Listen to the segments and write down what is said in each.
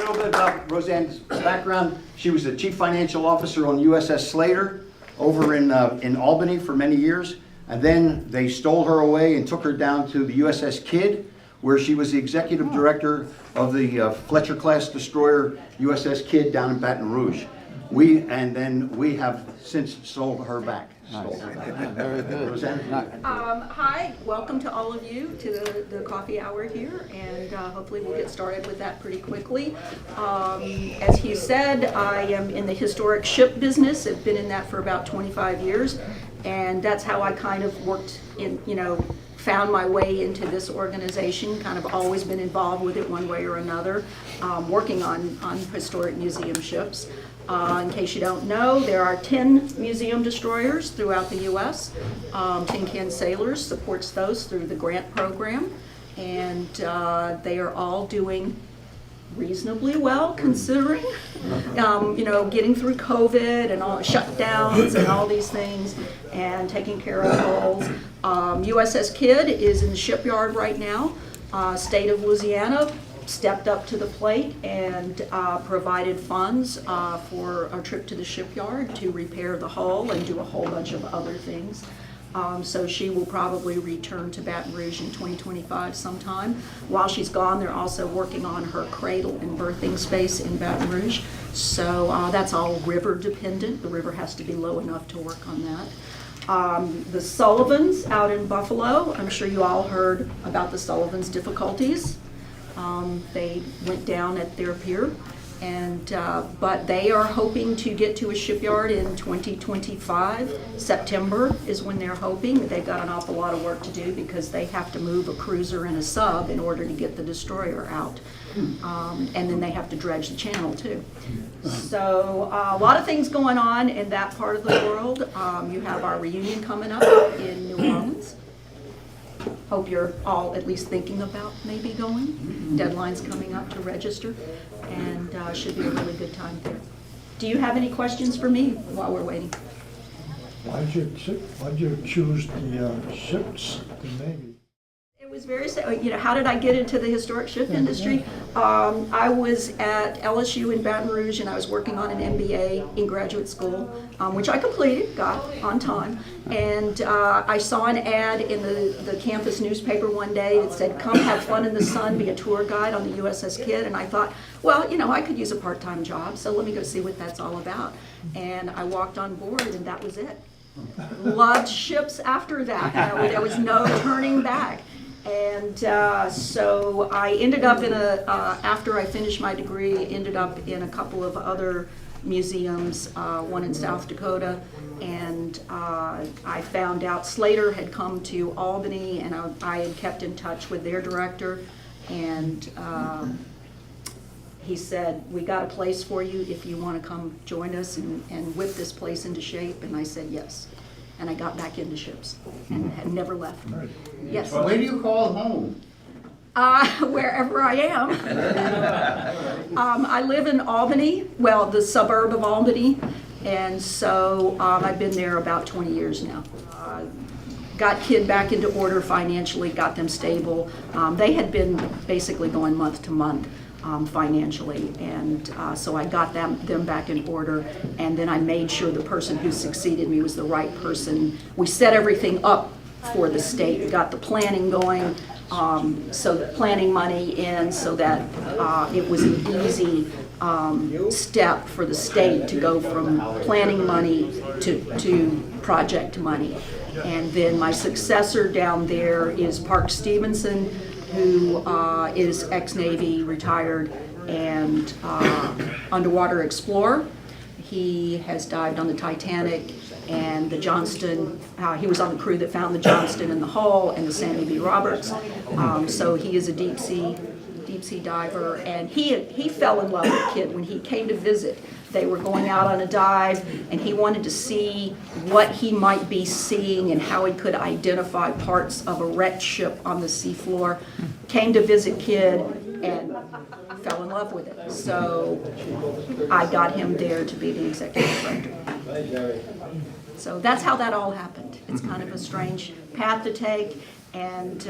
little bit about Roseanne's background. She was the chief financial officer on USS Slater over in Albany for many years. And then they stole her away and took her down to the USS Kidd, where she was the executive director of the Fletcher-class destroyer USS Kidd down in Baton Rouge. And then we have since sold her back. Nice. Very good. Roseanne? Hi, welcome to all of you to the coffee hour here, and hopefully we'll get started with that pretty quickly. As he said, I am in the historic ship business. I've been in that for about 25 years, and that's how I kind of worked in, found my way into this organization, kind of always been involved with it one way or another, working on historic museum ships. In case you don't know, there are 10 museum destroyers throughout the U.S. Tin Can Sailors supports those through the grant program, and they are all doing reasonably well considering, getting through COVID and all the shutdowns and all these things and taking care of holes. USS Kidd is in the shipyard right now. State of Louisiana stepped up to the plate and provided funds for a trip to the shipyard to repair the hull and do a whole bunch of other things. So she will probably return to Baton Rouge in 2025 sometime. While she's gone, they're also working on her cradle and birthing space in Baton Rouge. So that's all river dependent. The river has to be low enough to work on that. The Sullivans out in Buffalo, I'm sure you all heard about the Sullivans' difficulties. They went down at their pier, but they are hoping to get to a shipyard in 2025. September is when they're hoping. They've got an awful lot of work to do because they have to move a cruiser and a sub in order to get the destroyer out. And then they have to dredge the channel too. So a lot of things going on in that part of the world. You have our reunion coming up in New Orleans. Hope you're all at least thinking about maybe going. Deadline's coming up to register, and should be a really good time there. Do you have any questions for me while we're waiting? Why'd you choose the ships, the Navy? It was very, how did I get into the historic ship industry? I was at LSU in Baton Rouge, and I was working on an MBA in graduate school, which I completed, got on time. And I saw an ad in the campus newspaper one day that said, "Come have fun in the sun, be a tour guide on the USS Kidd." And I thought, well, I could use a part-time job, so let me go see what that's all about. And I walked on board, and that was it. Loved ships after that. There was no turning back. And so I ended up after I finished my degree, ended up in a couple of other museums, one in South Dakota, and I found out Slater had come to Albany, and I had kept in touch with their director, and he said, "We got a place for you if you want to come join us and whip this place into shape," and I said yes. And I got back into ships and had never left. Yes. Where do you call home? Wherever I am. I live in Albany, well, the suburb of Albany, and so I've been there about 20 years now. Got Kidd back into order financially, got them stable. They had been basically going month to month. Financially, and so I got them back in order, and then I made sure the person who succeeded me was the right person. We set everything up for the state. We got the planning going, so the planning money in, so that it was an easy step for the state to go from planning money to project money. And then my successor down there is Park Stevenson, who is ex-Navy, retired, and underwater explorer. He has dived on the Titanic and the Johnston. He was on the crew that found the Johnston in the hull and the Sandy B. Roberts. So he is a deep sea diver, and he fell in love with Kidd when he came to visit. They were going out on a dive, and he wanted to see what he might be seeing and how he could identify parts of a wrecked ship on the seafloor. Came to visit Kidd and fell in love with it. So I got him there to be the executive director. So that's how that all happened. It's kind of a strange path to take. And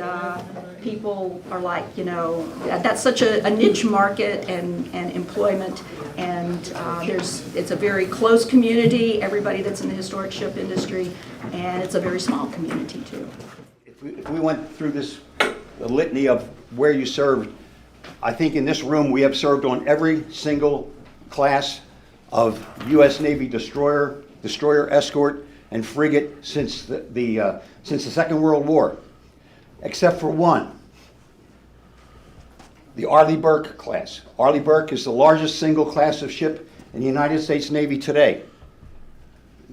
people are like, you know, that's such a niche market and employment, and it's a very close community, everybody that's in the historic ship industry, and it's a very small community too. If we went through this litany of where you served, I think in this room we have served on every single class of U.S. Navy destroyer, escort, and frigate since the Second World War, except for one, the Arleigh Burke class. Arleigh Burke is the largest single class of ship in the United States Navy today.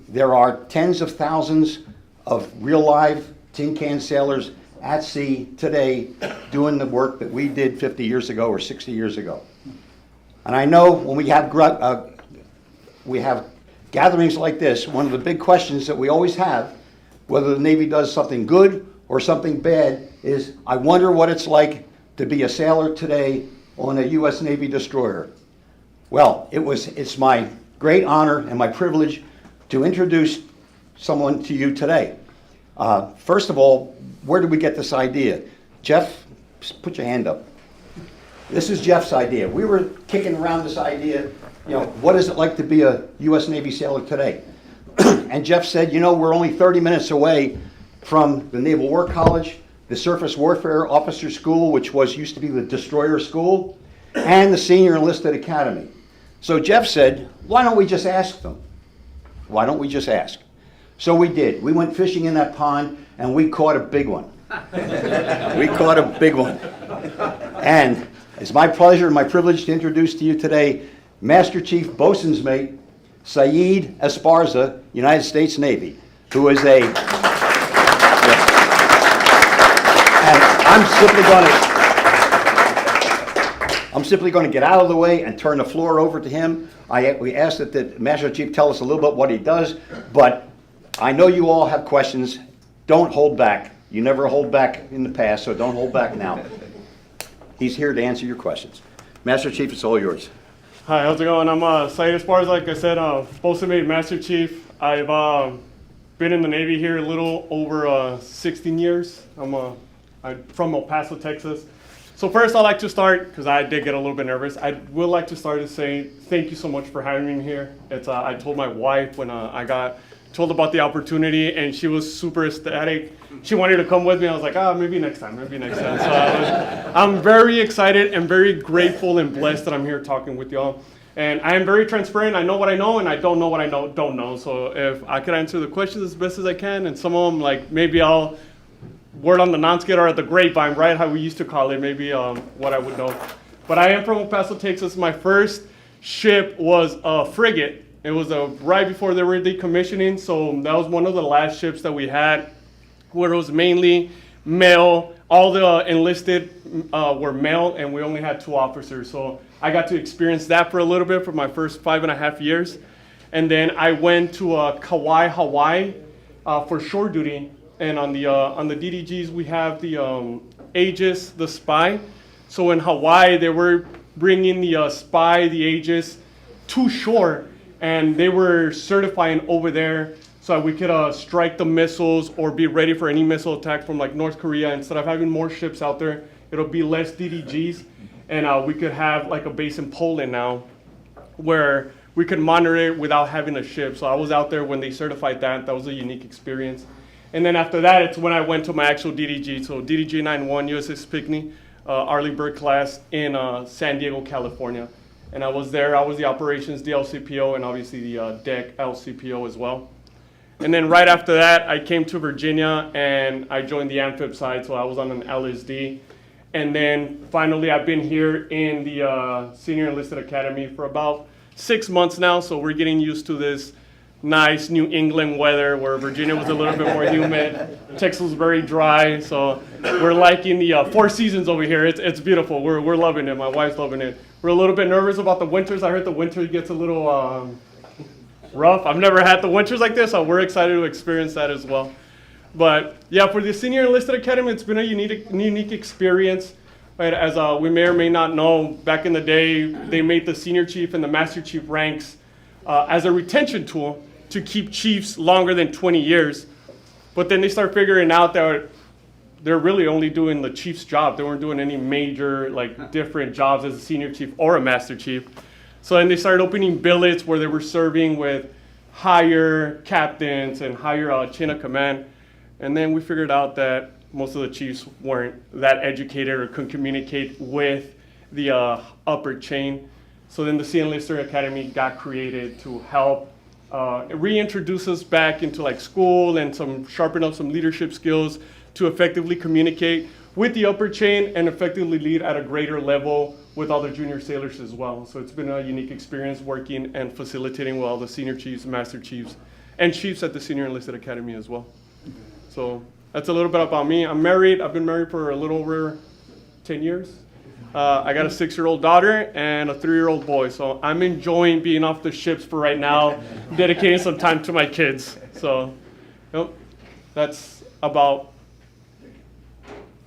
There are tens of thousands of real live tin can sailors at sea today doing the work that we did 50 years ago or 60 years ago. And I know when we have gatherings like this, one of the big questions that we always have, whether the Navy does something good or something bad, is I wonder what it's like to be a sailor today on a U.S. Navy destroyer. Well, it's my great honor and my privilege to introduce someone to you today. First of all, where did we get this idea? Jeff, put your hand up. This is Jeff's idea. We were kicking around this idea, you know, what is it like to be a U.S. Navy sailor today? And Jeff said, you know, we're only 30 minutes away from the Naval War College, the Surface Warfare Officer School, which used to be the Destroyer School, and the Senior Enlisted Academy. So Jeff said, why don't we just ask them? Why don't we just ask? So we did. We went fishing in that pond, and we caught a big one. We caught a big one. And it's my pleasure and my privilege to introduce to you today Master Chief Boatswain's Mate Chief Esparza, United States Navy, who is a... And I'm simply going to get out of the way and turn the floor over to him. We asked that the Master Chief tell us a little bit what he does, but I know you all have questions. Don't hold back. You never hold back in the past, so don't hold back now. He's here to answer your questions. Master Chief, it's all yours. Hi, how's it going? I'm Chief Esparza, like I said, Boatswain Mate Master Chief. I've been in the Navy here a little over 16 years. I'm from El Paso, Texas. So first I'd like to start, because I did get a little bit nervous, I would like to start to say thank you so much for having me here. I told my wife when I got told about the opportunity, and she was super ecstatic. She wanted to come with me. I was like, maybe next time. So I'm very excited and very grateful and blessed that I'm here talking with y'all. And I am very transparent. I know what I know, and I don't know what I don't know. So if I could answer the questions as best as I can, and some of them, like maybe I'll word on the non-skid or at the grapevine, right, how we used to call it, maybe what I would know. But I am from El Paso, Texas. My first ship was a frigate. It was right before they were decommissioning, so that was one of the last ships that we had, where it was mainly male. All the enlisted were male, and we only had 2 officers. So I got to experience that for a little bit for my first 5.5 years. And then I went to Kauai, Hawaii for shore duty. And on the DDGs, we have the Aegis, the Spy. So in Hawaii, they were bringing the Spy, the Aegis, to shore. And they were certifying over there so we could strike the missiles or be ready for any missile attack from like North Korea. Instead of having more ships out there, it'll be less DDGs. And we could have like a base in Poland now where we could monitor it without having a ship. So I was out there when they certified that. That was a unique experience. And then after that, it's when I went to my actual DDG. So DDG 91 USS Pinckney, Arleigh Burke class in San Diego, California. And I was there. I was the operations DLCPO and obviously the deck LCPO as well. And then right after that, I came to Virginia and I joined the amphib side. So I was on an LSD. And then finally, I've been here in the Senior Enlisted Academy for about 6 months now. So we're getting used to this nice New England weather where Virginia was a little bit more humid. Texas was very dry. So we're liking the 4 seasons over here. It's beautiful. We're loving it. My wife's loving it. We're a little bit nervous about the winters. I heard the winter gets a little rough. I've never had the winters like this, so we're excited to experience that as well. But yeah, for the Senior Enlisted Academy, it's been a unique experience. Right? As we may or may not know, back in the day, they made the Senior Chief and the Master Chief ranks as a retention tool to keep chiefs longer than 20 years. But then they start figuring out that they're really only doing the chief's job. They weren't doing any major, like, different jobs as a senior chief or a master chief. So then they started opening billets where they were serving with higher captains and higher chain of command. And then we figured out that most of the chiefs weren't that educated or couldn't communicate with the upper chain. So then the Sea Enlister Academy got created to help reintroduce us back into like school and sharpen up some leadership skills to effectively communicate with the upper chain and effectively lead at a greater level with all the junior sailors as well. So it's been a unique experience working and facilitating with all the senior chiefs, master chiefs, and chiefs at the Senior Enlisted Academy as well. So that's a little bit about me. I'm married. I've been married for a little over 10 years. I got a 6-year-old daughter and a 3-year-old boy. So I'm enjoying being off the ships for right now, dedicating some time to my kids. So yep, that's about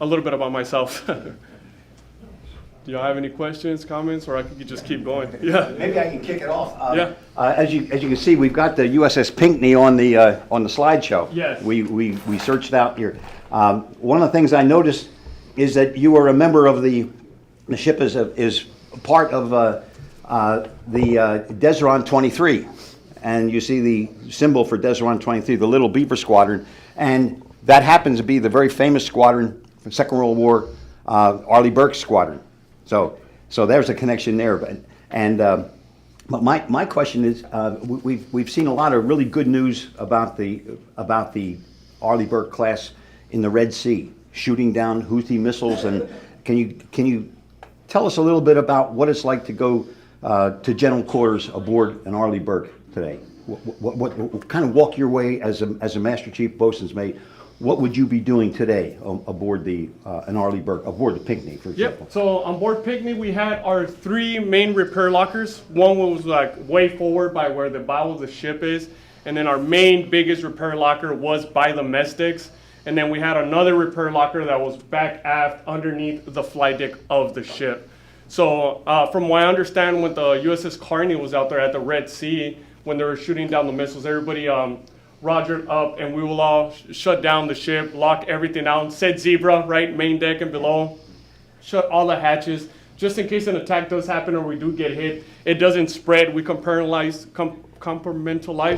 a little bit about myself. Do y'all have any questions, comments, or I could just keep going? Yeah. Maybe I can kick it off. Yeah. As you can see, we've got the USS Pinckney on the slideshow. Yes. We searched out here. One of the things I noticed is that you are a member of the ship is part of the Desron 23, and you see the symbol for Desron 23, the Little Beaver Squadron, and that happens to be the very famous squadron from Second World War, Arleigh Burke Squadron. So there's a connection there. But my question is, we've seen a lot of really good news about the Arleigh Burke class in the Red Sea, shooting down Houthi missiles. And can you tell us a little bit about what it's like to go to general quarters aboard an Arleigh Burke today? What kind of walk your way as a Master Chief Boatswain's Mate? What would you be doing today aboard an Arleigh Burke, aboard the Pinckney, for example? Yep. So on board Pinckney, we had our 3 main repair lockers. One was like way forward by where the bow of the ship is, and then our main biggest repair locker was by the mess decks. And then we had another repair locker that was back aft underneath the flight deck of the ship. So from what I understand, when the USS Carney was out there at the Red Sea, when they were shooting down the missiles, everybody rogered up, and we will all shut down the ship, lock everything down, set zebra, right, main deck and below, shut all the hatches, just in case an attack does happen or we do get hit. It doesn't spread. We compartmentalize,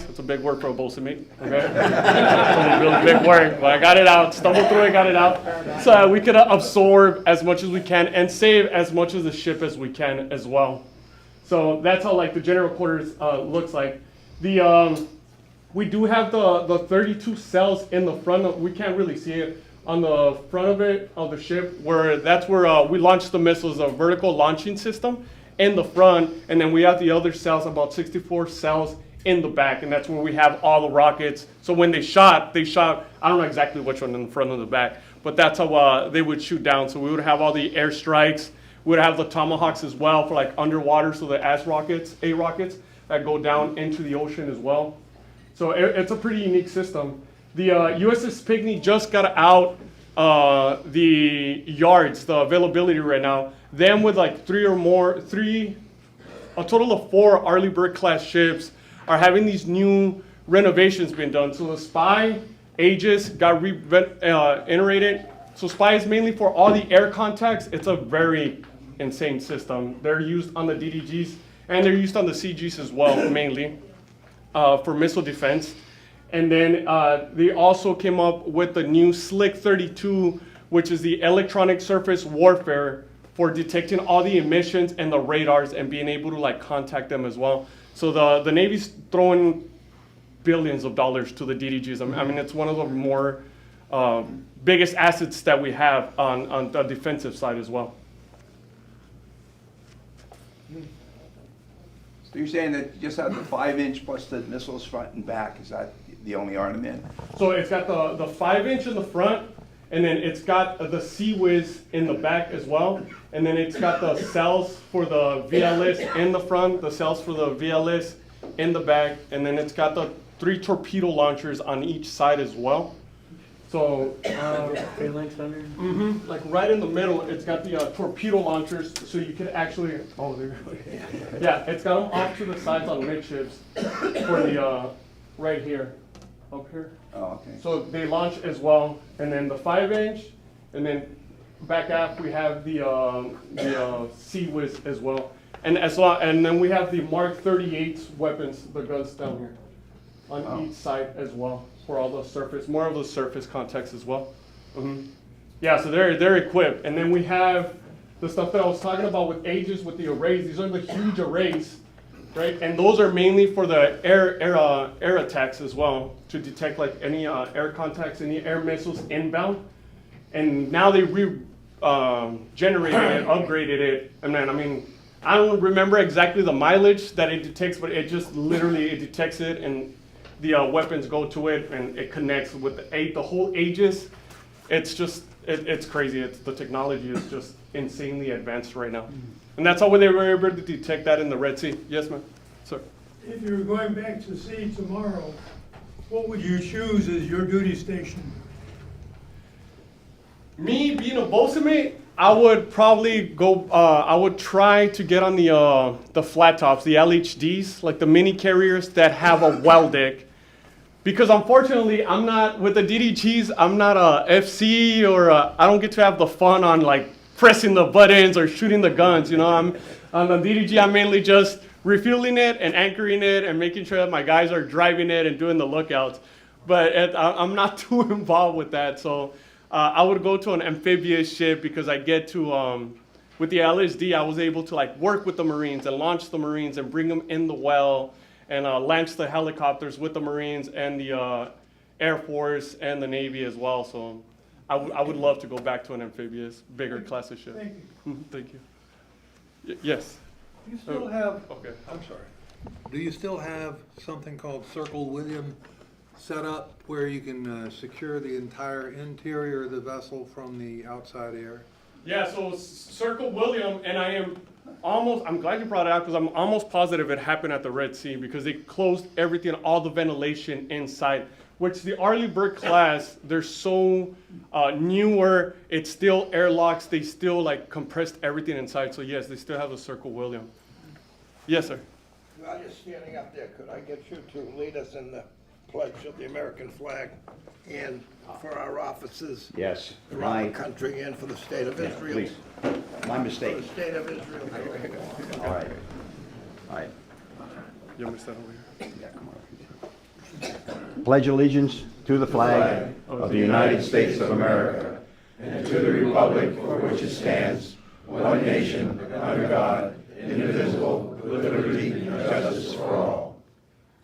that's a big word for a bosun mate, okay? It's a really big word, but I got it out, stumbled through it, got it out. So we could absorb as much as we can and save as much of the ship as we can as well. So that's how like the general quarters looks like. We do have the 32 cells in the front. We can't really see it on the front of it, of the ship, that's where we launch the missiles, a vertical launching system in the front, and then we have the other cells, about 64 cells in the back, and that's where we have all the rockets. So when they shot, I don't know exactly which one in the front and the back, but that's how they would shoot down. So we would have all the airstrikes. We would have the Tomahawks as well for like underwater, so the A rockets that go down into the ocean as well. So it's a pretty unique system. The USS Pinckney just got out the yards, the availability right now. Them with like a total of 4 Arleigh Burke class ships are having these new renovations being done. So the Spy, Aegis got iterated. So Spy is mainly for all the air contacts. It's a very insane system. They're used on the DDGs and they're used on the CGs as well, mainly. For missile defense. And then they also came up with the new Slick 32, which is the electronic surface warfare for detecting all the emissions and the radars and being able to like contact them as well. So the Navy's throwing billions of dollars to the DDGs. I mean, it's one of the more biggest assets that we have on the defensive side as well. So you're saying that you just have the 5-inch plus the missiles front and back, is that the only armament? So it's got the 5-inch in the front, and then it's got the Sea Whiz in the back as well. And then it's got the cells for the VLS in the front, the cells for the VLS in the back, and then it's got the 3 torpedo launchers on each side as well. So, like right in the middle, it's got the torpedo launchers, so you can actually, yeah, it's got them off to the sides on midships for the, right here, up here. Oh, okay. So they launch as well, and then the 5-inch And then back aft, we have the Sea Whiz as well. And then we have the Mark 38 weapons, the guns down here on each side as well for all the surface, more of the surface context as well. Yeah, so they're equipped. And then we have the stuff that I was talking about with Aegis, with the arrays. These are the huge arrays, right? And those are mainly for the air attacks as well, to detect like any air contacts, any air missiles inbound. And now they generated it, upgraded it, and then, I mean, I don't remember exactly the mileage that it detects, but it just literally, it detects it, and the weapons go to it, and it connects with the whole Aegis. It's just, it's crazy. The technology is just insanely advanced right now. And that's how they were able to detect that in the Red Sea. Yes, ma'am. Sir. If you were going back to sea tomorrow, what would you choose as your duty station? Me being a bosun mate, I would probably go. I would try to get on the flat tops, the LHDs, like the mini carriers that have a well deck. Because unfortunately, I'm not with the DDGs. I'm not a FC, or I don't get to have the fun on like pressing the buttons or shooting the guns. You know, I'm on the DDG. I'm mainly just refueling it and anchoring it and making sure that my guys are driving it and doing the lookouts. But I'm not too involved with that, so. I would go to an amphibious ship because I get to, with the LSD, I was able to like work with the Marines and launch the Marines and bring them in the well and launch the helicopters with the Marines and the Air Force and the Navy as well. So I would love to go back to an amphibious, bigger class of ship. Thank you. Thank you. Yes. Do you still have, Okay. I'm sorry, do you still have something called Circle William set up where you can secure the entire interior of the vessel from the outside air? Yeah, so Circle William, and I'm glad you brought it out because I'm almost positive it happened at the Red Sea because they closed everything, all the ventilation inside, which the Arleigh Burke class, they're so newer, it's still airlocks, they still like compressed everything inside. So yes, they still have the Circle William. Yes, sir. While you're standing up there, could I get you to lead us in the pledge of the American flag and for our officers Yes, around the country and for the state of Israel? please. My For mistake. the state of Israel. All right. All right. You want me to stand over here? Pledge allegiance to the flag of the United States of America and to the republic for which it stands, one nation, under God, indivisible, with liberty and justice for all.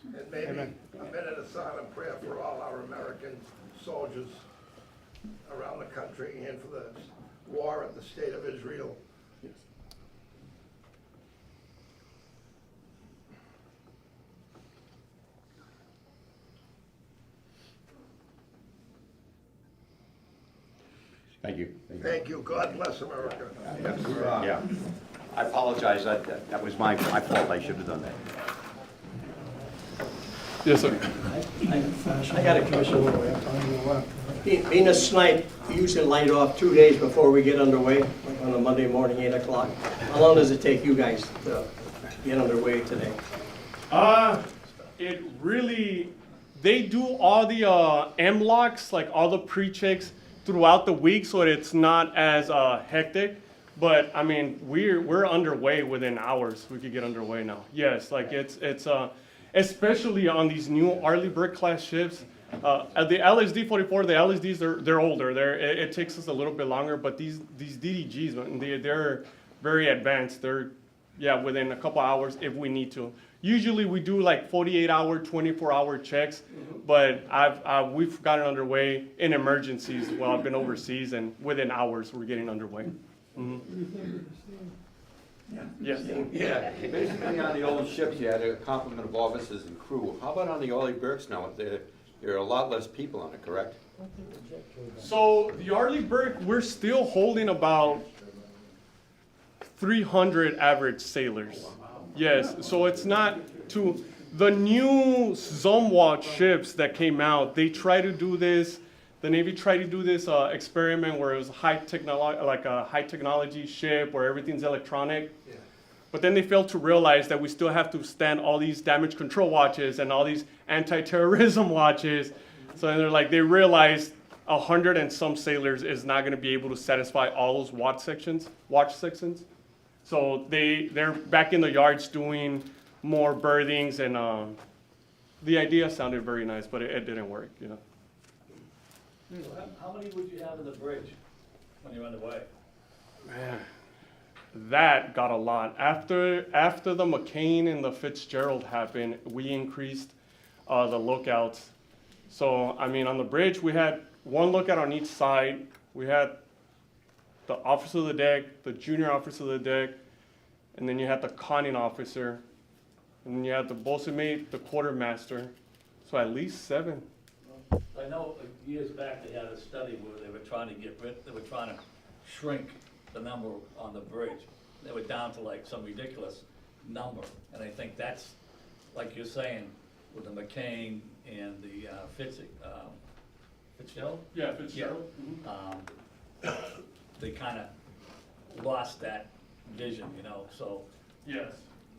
And maybe a minute of silent prayer for all our American soldiers around the country and for the war at the state of Israel. Thank you. Thank you. God bless America. Yeah. I apologize. That was my fault. I should have done that. Yes, sir. I got a question. Being a snipe, we usually light off 2 days before we get underway, like on a Monday morning, 8 o'clock. How long does it take you guys to get underway today? It really, they do all the M-locks, like all the pre-checks throughout the week, so it's not as hectic. But I mean, we're underway within hours. We could get underway now. Yes, like it's especially on these new Arleigh Burke class ships. At the LSD-44, the LSDs they're older. It takes us a little bit longer, but these DDGs, man, they're very advanced. They're within a couple hours if we need to. Usually we do like 48-hour, 24-hour checks, but we've gotten underway in emergencies while I've been overseas, and within hours we're getting underway. Yes. Yeah, basically on the old ships, you had a complement of officers and crew. How about on the Arleigh Burkes now? There are a lot less people on it, correct? So the Arleigh Burke, we're still holding about 300 average sailors. Yes, so it's not too. The new Zumwalt ships that came out, they try to do this. The Navy tried to do this experiment where it was high technology ship where everything's electronic. Yeah. But then they failed to realize that we still have to stand all these damage control watches and all these anti-terrorism watches. So then they realized 100 and some sailors is not gonna be able to satisfy all those watch sections. So they're back in the yards doing more berthings, and the idea sounded very nice, but it didn't work, you know. How many would you have in the bridge when you're underway? Man, that got a lot. After the McCain and the Fitzgerald happened, we increased the lookouts. So, I mean, on the bridge, we had one lookout on each side. We had the officer of the deck, the junior officer of the deck, and then you had the conning officer, and then you had the bosun mate, the quartermaster. So at least 7. I know years back they had a study where they were trying to shrink the number on the bridge. They were down to like some ridiculous number, and I think that's, like you're saying, with the McCain and the Fitzgerald? Yeah, Fitzgerald. They kind of lost that vision, you know, so Yes.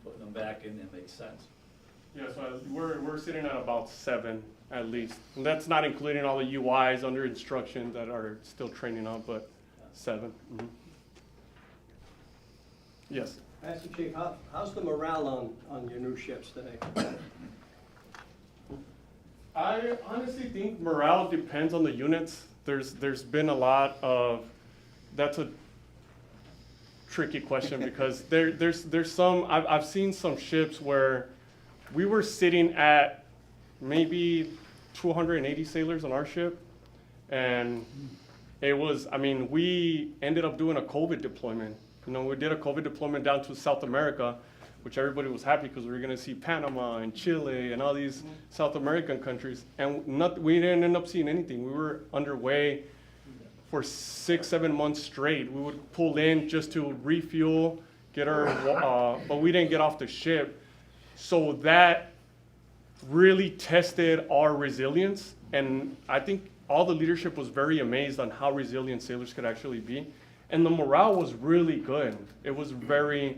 putting them back in there makes sense. Yeah, so we're sitting at about 7 at least. And that's not including all the UIs under instruction that are still training on, but 7. Mhm. Yes. Master Chief, how's the morale on your new ships today? I honestly think morale depends on the units. There's been a lot of, that's a tricky question because there's some, I've seen some ships where we were sitting at maybe 280 sailors on our ship, and it was, I mean, we ended up doing a COVID deployment. You know, we did a COVID deployment down to South America, which everybody was happy because we were gonna see Panama and Chile and all these South American countries, and we didn't end up seeing anything. We were underway for 6-7 months straight. We would pull in just to refuel, get our, but we didn't get off the ship. So that really tested our resilience, and I think all the leadership was very amazed on how resilient sailors could actually be. And the morale was really good. It was very,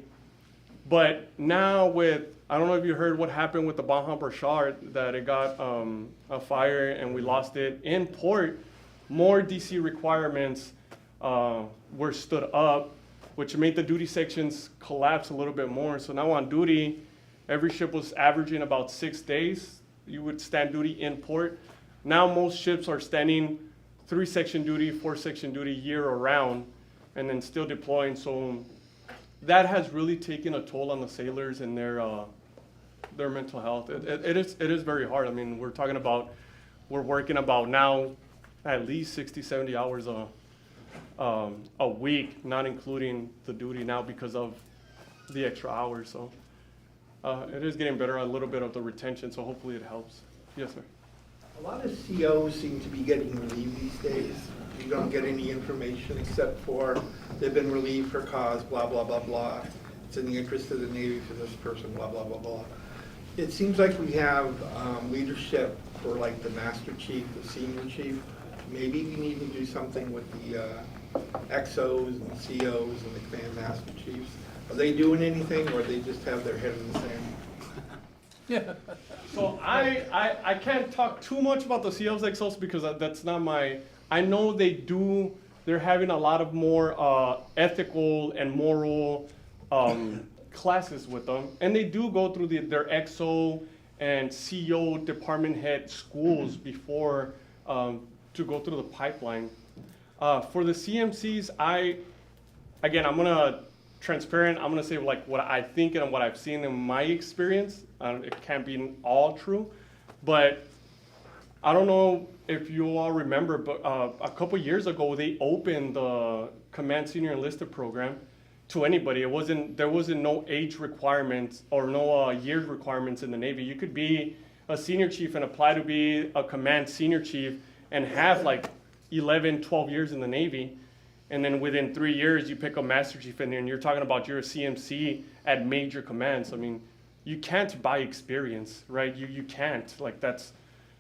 but now with, I don't know if you heard what happened with the Baja Burchard, that it got a fire and we lost it. In port, more DC requirements were stood up, which made the duty sections collapse a little bit more. So now on duty, every ship was averaging about 6 days. You would stand duty in port. Now most ships are standing 3-section duty, 4-section duty year around, and then still deploying. So that has really taken a toll on the sailors and their mental health. It is very hard. I mean, we're working about now at least 60, 70 hours a week, not including the duty now because of the extra hours. So it is getting better, a little bit of the retention, so hopefully it helps. Yes, sir. A lot of COs seem to be getting relieved these days. You don't get any information except for they've been relieved for cause, blah, blah, blah, blah. It's in the interest of the Navy for this person, blah, blah, blah, blah. It seems like we have leadership for like the Master Chief, the Senior Chief. Maybe we need to do something with the XOs and COs and the Command Master Chiefs. Are they doing anything, or they just have their head in the sand? Yeah. So I can't talk too much about the COs XOs because that's not my, I know they're having a lot of more ethical and moral classes with them. And they do go through their XO and CO department head schools before to go through the pipeline. For the CMCs, I'm gonna transparent. I'm gonna say like what I think and what I've seen in my experience. It can't be all true, but I don't know if you all remember, but a couple years ago they opened the Command Senior Enlisted program to anybody. There wasn't no age requirements or no years requirements in the Navy. You could be a senior chief and apply to be a command senior chief and have like 11, 12 years in the Navy. And then within 3 years, you pick a Master Chief in there, and you're talking about you're a CMC at major commands. I mean, you can't buy experience, right? You can't. Like that's,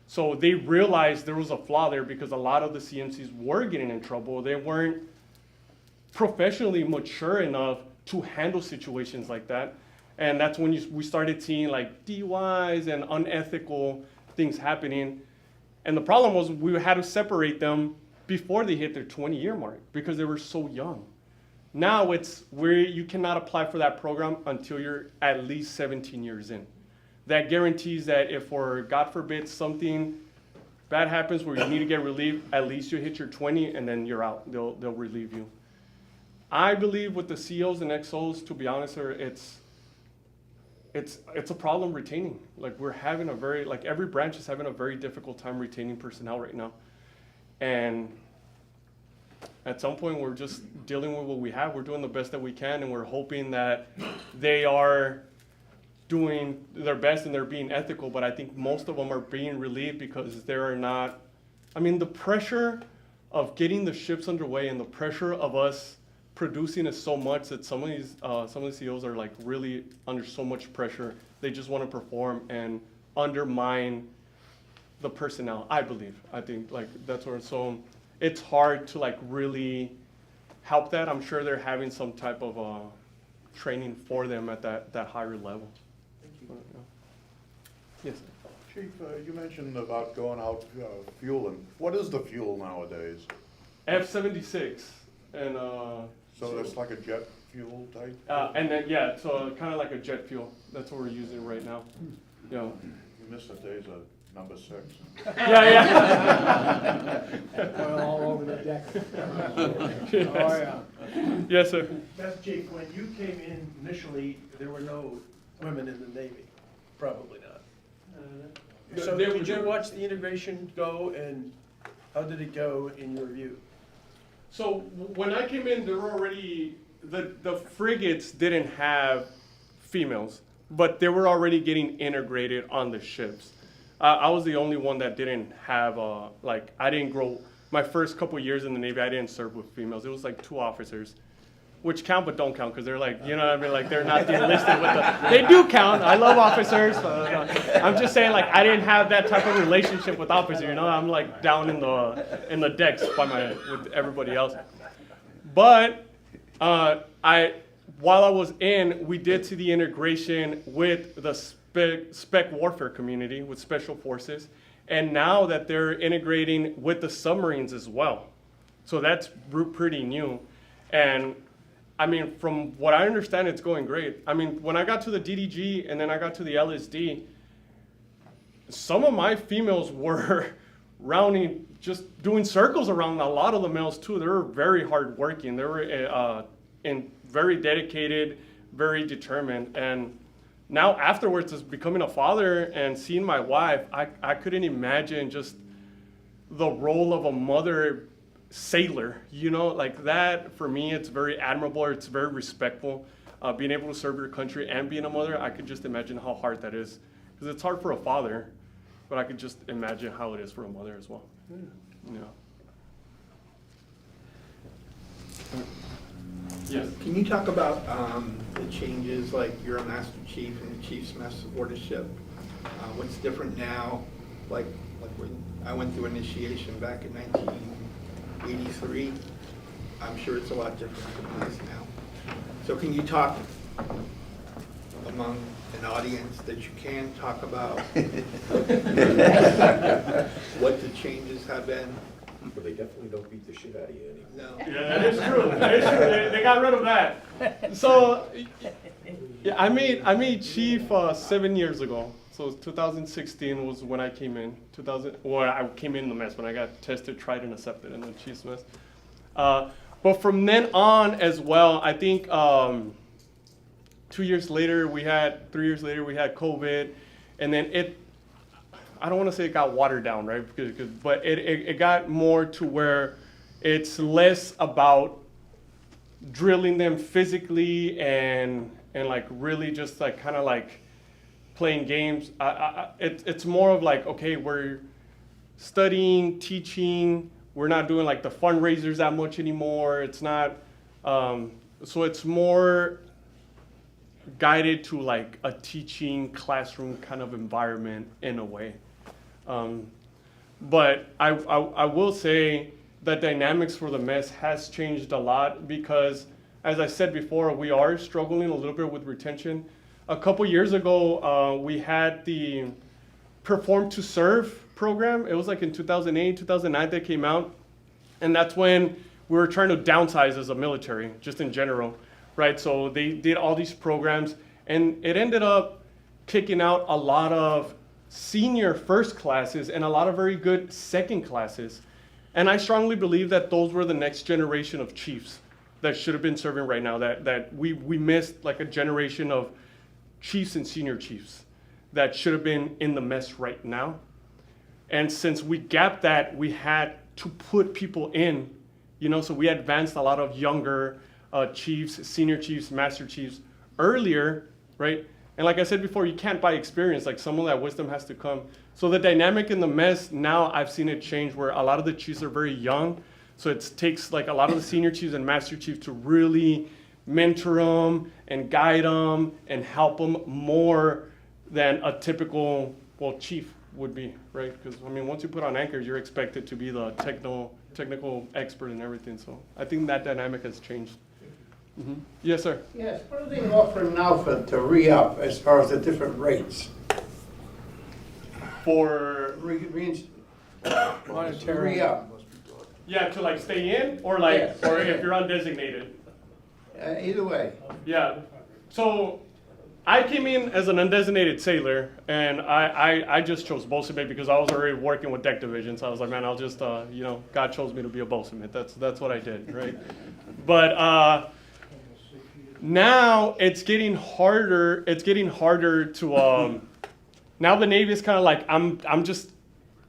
so they realized there was a flaw there because a lot of the CMCs were getting in trouble. They weren't professionally mature enough to handle situations like that. And that's when we started seeing like DUIs and unethical things happening. And the problem was we had to separate them before they hit their 20-year mark because they were so young. Now it's where you cannot apply for that program until you're at least 17 years in. That guarantees that if, for God forbid, something bad happens where you need to get relief, at least you hit your 20 and then you're out. They'll relieve you. I believe with the COs and XOs, to be honest, it's a problem retaining. Like we're having every branch is having a very difficult time retaining personnel right now. And at some point we're just dealing with what we have. We're doing the best that we can and we're hoping that they are doing their best and they're being ethical, but I think most of them are being relieved because they're not, the pressure of getting the ships underway and the pressure of us producing is so much that some of the CEOs are like really under so much pressure. They just want to perform and undermine the personnel, I believe. I think like that's where, so it's hard to like really help that. I'm sure they're having some type of training for them at that higher level. Yes. Chief, you mentioned about going out fueling. What is the fuel nowadays? F-76 and So that's like a jet fuel type? and then yeah, so kind of like a jet fuel. That's what we're using right now. Yeah. You missed the days of number 6. Yeah. Oil all over the deck. Yes. Oh, yeah. Yes, sir. Master Chief, when you came in initially, there were no women in the Navy, probably not. So did you watch the integration go, and how did it go in your view? So when I came in, there were already, the frigates didn't have females, but they were already getting integrated on the ships. I was the only one that didn't have, I didn't grow, my first couple years in the Navy, I didn't serve with females. It was like 2 officers, which count but don't count, because they're like, you know what I mean, like they're not listed with the, they do count. I love officers. I'm just saying, like, I didn't have that type of relationship with officers, you know. I'm like down in the decks with everybody else. But while I was in, we did see the integration with the spec warfare community, with special forces, and now that they're integrating with the submarines as well. So that's pretty new. And from what I understand, it's going great. When I got to the DDG and then I got to the LSD, some of my females were just doing circles around a lot of the males too. They were very hardworking. They were very dedicated, very determined. And now afterwards, as becoming a father and seeing my wife, I couldn't imagine just the role of a mother sailor, you know, like that. For me, it's very admirable. It's very respectful. Being able to serve your country and being a mother, I could just imagine how hard that is. Because it's hard for a father, but I could just imagine how it is for a mother as well. Yeah. Yes. Can you talk about the changes, like you're a Master Chief and the Chief's Master Board of Ship? What's different now? Like when I went through initiation back in 1983, I'm sure it's a lot different than it is now. So can you talk among an audience that you can talk about what the changes have been? But they definitely don't beat the shit out of you anymore. No. Yeah, that is true. That is true. They got rid of that. So, yeah, I made Chief 7 years ago. So 2016 was when I came in. I came in the mess when I got tested, tried, and accepted in the Chief's mess. But from then on as well, I think 3 years later we had COVID, and then I don't want to say it got watered down, right? But it got more to where it's less about drilling them physically and like really just like kind of like playing games. It's more of like, okay, we're studying, teaching. We're not doing like the fundraisers that much anymore. It's not, so it's more guided to like a teaching classroom kind of environment in a way. But I will say that dynamics for the mess has changed a lot because, as I said before, we are struggling a little bit with retention. A couple years ago, we had the Perform to Serve program. It was like in 2008, 2009 that came out. And that's when we were trying to downsize as a military, just in general, right? So they did all these programs, and it ended up kicking out a lot of senior first classes and a lot of very good second classes. And I strongly believe that those were the next generation of chiefs that should have been serving right now, that we missed like a generation of chiefs and senior chiefs that should have been in the mess right now. And since we gapped that, we had to put people in, so we advanced a lot of younger chiefs, senior chiefs, master chiefs earlier, right? And like I said before, you can't buy experience, like some of that wisdom has to come. So the dynamic in the mess, now I've seen it change where a lot of the chiefs are very young. So it takes like a lot of the senior chiefs and master chiefs to really mentor them and guide them and help them more than a typical, chief would be, right? Because, once you put on anchors, you're expected to be the technical expert and everything. So I think that dynamic has changed. Mm-hmm. Yes, sir. Yes, what are they offering now to re-up as far as the different rates? For Monetary re-up. Yeah, to like stay in or like, Yes. or if you're undesignated. Either way. Yeah. So I came in as an undesignated sailor, and I just chose bosun mate because I was already working with deck division. So I was like, man, I'll just, God chose me to be a bosun mate. That's what I did, right? But now it's getting harder. It's getting harder to. Now the Navy is kind of like I'm just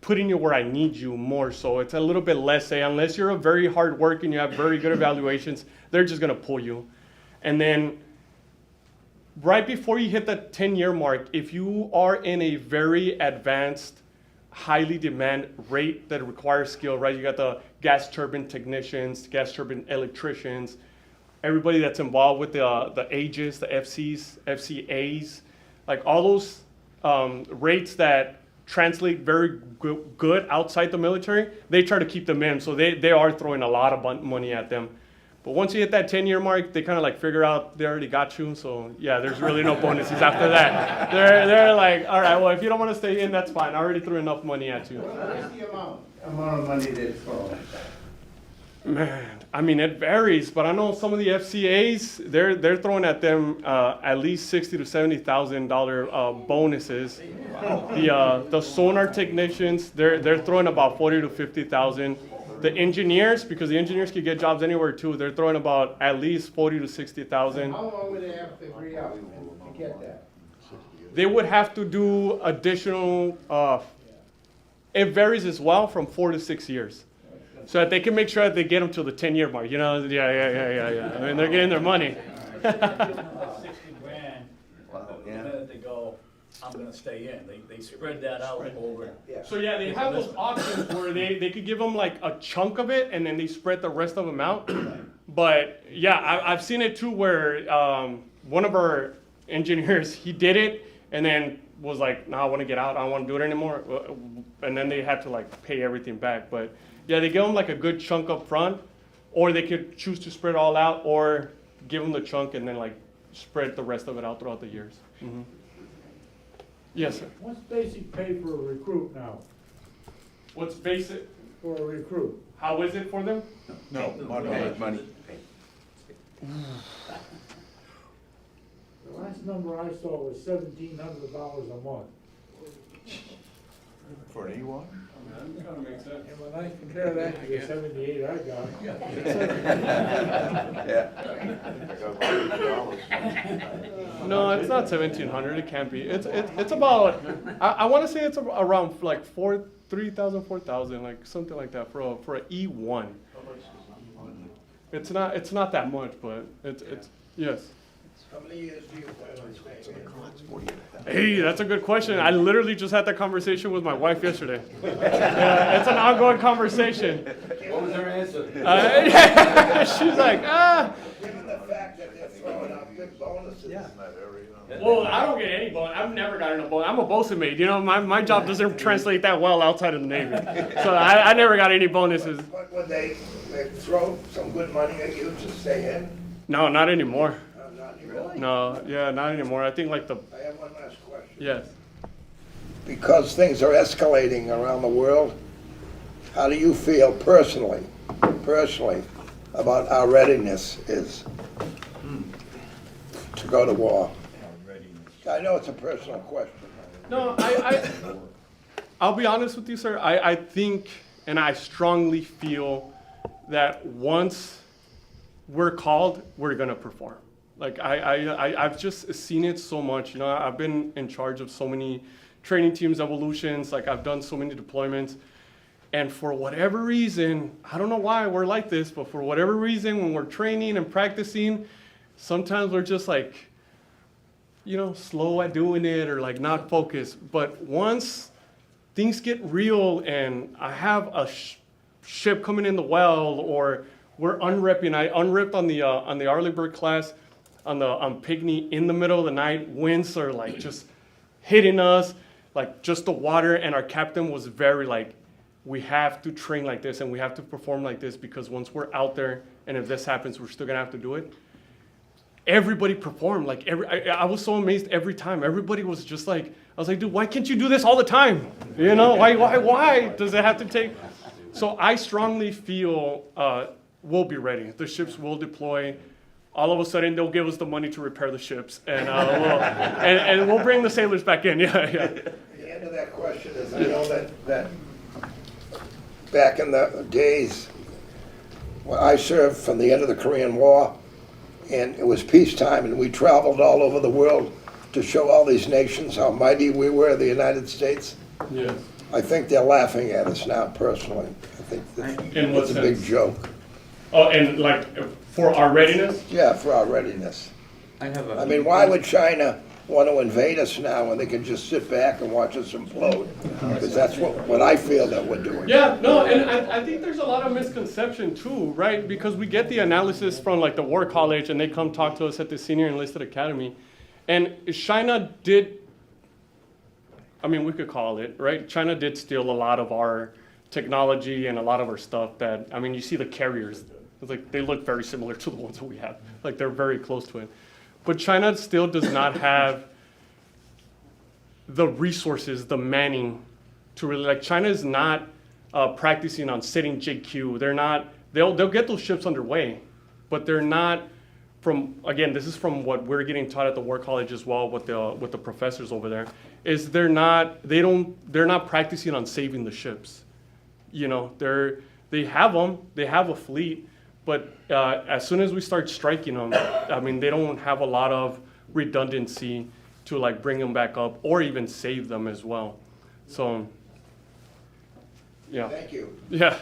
putting you where I need you more. So it's a little bit less. Say unless you're a very hard worker and you have very good evaluations, they're just gonna pull you, and then. Right before you hit that 10-year mark, if you are in a very advanced, highly demand rate that requires skill, right? You got the gas turbine technicians, gas turbine electricians, everybody that's involved with the AGES, the FCs, FCAs, like all those rates that translate very good outside the military, they try to keep them in. So they are throwing a lot of money at them. But once you hit that 10-year mark, they kind of like figure out they already got you. So yeah, there's really no bonuses after that. They're like, all right, well, if you don't want to stay in, that's fine. I already threw enough money at you. What's the amount of money they throw? Man, it varies, but I know some of the FCAs, they're throwing at them at least $60,000 to $70,000 bonuses. The sonar technicians, they're throwing about $40,000 to $50,000. The engineers, because the engineers can get jobs anywhere too, they're throwing about at least $40,000 to $60,000. How long would they have to re-up to get that? They would have to do additional. It varies as well from 4 to 6 years. So that they can make sure that they get them to the 10-year mark. Yeah. I mean, they're getting their money. 60 grand, the minute they go, I'm gonna stay in. They spread that out over. So yeah, they have those options where they could give them like a chunk of it and then they spread the rest of them out. But yeah, I've seen it too where one of our engineers, he did it and then was like, no, I want to get out. I don't want to do it anymore. And then they had to like pay everything back. But yeah, they give them like a good chunk up front, or they could choose to spread it all out, or give them the chunk and then like spread the rest of it out throughout the years. Mm-hmm. Yes, sir. What's basic pay for a recruit now? What's basic? For a recruit? How is it for them? No, money. The last number I saw was $1,700 a month. For an E1? That kind of makes sense. And when I compare that to the 78 I got. No, it's not 1,700. It can't be. It's about. I want to say it's around like 3,000, 4,000, like something like that for a E1. It's not that much, but it's yes. How many years do you plan on staying? Hey, that's a good question. I literally just had that conversation with my wife yesterday. Yeah, it's an ongoing conversation. What was her answer? She's like, Given the fact that they're throwing out big bonuses. Yeah. Well, I don't get any bonus. I've never gotten a bonus. I'm a bosun mate. My job doesn't translate that well outside of the Navy. So I never got any bonuses. But would they throw some good money at you to stay in? No, not anymore. Not really? No, yeah, not anymore. I think like I have one last question. yes. because things are escalating around the world, how do you feel personally about our readiness is to go to war? I know it's a personal question. No, I'll be honest with you, sir. I think and I strongly feel that once we're called, we're gonna perform. Like I've just seen it so much. You know, I've been in charge of so many training teams, evolutions. Like I've done so many deployments, and for whatever reason, I don't know why we're like this, but for whatever reason, when we're training and practicing, sometimes we're just like, you know, slow at doing it or like not focused. But once things get real and I have a ship coming in the well, or we're unrepping, I unripped on the Arleigh class on Pigney in the middle of the night. Winds are like just hitting us, like just the water. And our captain was very like, we have to train like this and we have to perform like this, because once we're out there and if this happens, we're still gonna have to do it. Everybody performed. Like I was so amazed every time. Everybody was just like, I was like, dude, why can't you do this all the time? You know, why does it have to take? So I strongly feel we'll be ready. The ships will deploy. All of a sudden, they'll give us the money to repair the ships, and and we'll bring the sailors back in. Yeah. The end of that question is, I know that back in the days, when I served from the end of the Korean War, and it was peacetime, and we traveled all over the world to show all these nations how mighty we were, the United States. Yeah. I think they're laughing at us now, personally. I think it's a big joke. Oh, and like for our readiness? Yeah, for our readiness. I mean, why would China want to invade us now when they can just sit back and watch us implode? Because that's what I feel that we're doing. Yeah, no, and I think there's a lot of misconception too, right? Because we get the analysis from like the War College, and they come talk to us at the Senior Enlisted Academy. And China did, I mean, we could call it, right? China did steal a lot of our technology and a lot of our stuff that, I mean, you see the carriers, it's like they look very similar to the ones that we have. Like they're very close to it. But China still does not have the resources, the manning to really, like China is not practicing on sitting JQ. They're not, they'll get those ships underway, but they're not from, again, this is from what we're getting taught at the War College as well with the professors over there, is they're not practicing on saving the ships. You know, they have a fleet, but as soon as we start striking them, I mean, they don't have a lot of redundancy to like bring them back up or even save them as well. So, yeah. Thank you. Yeah.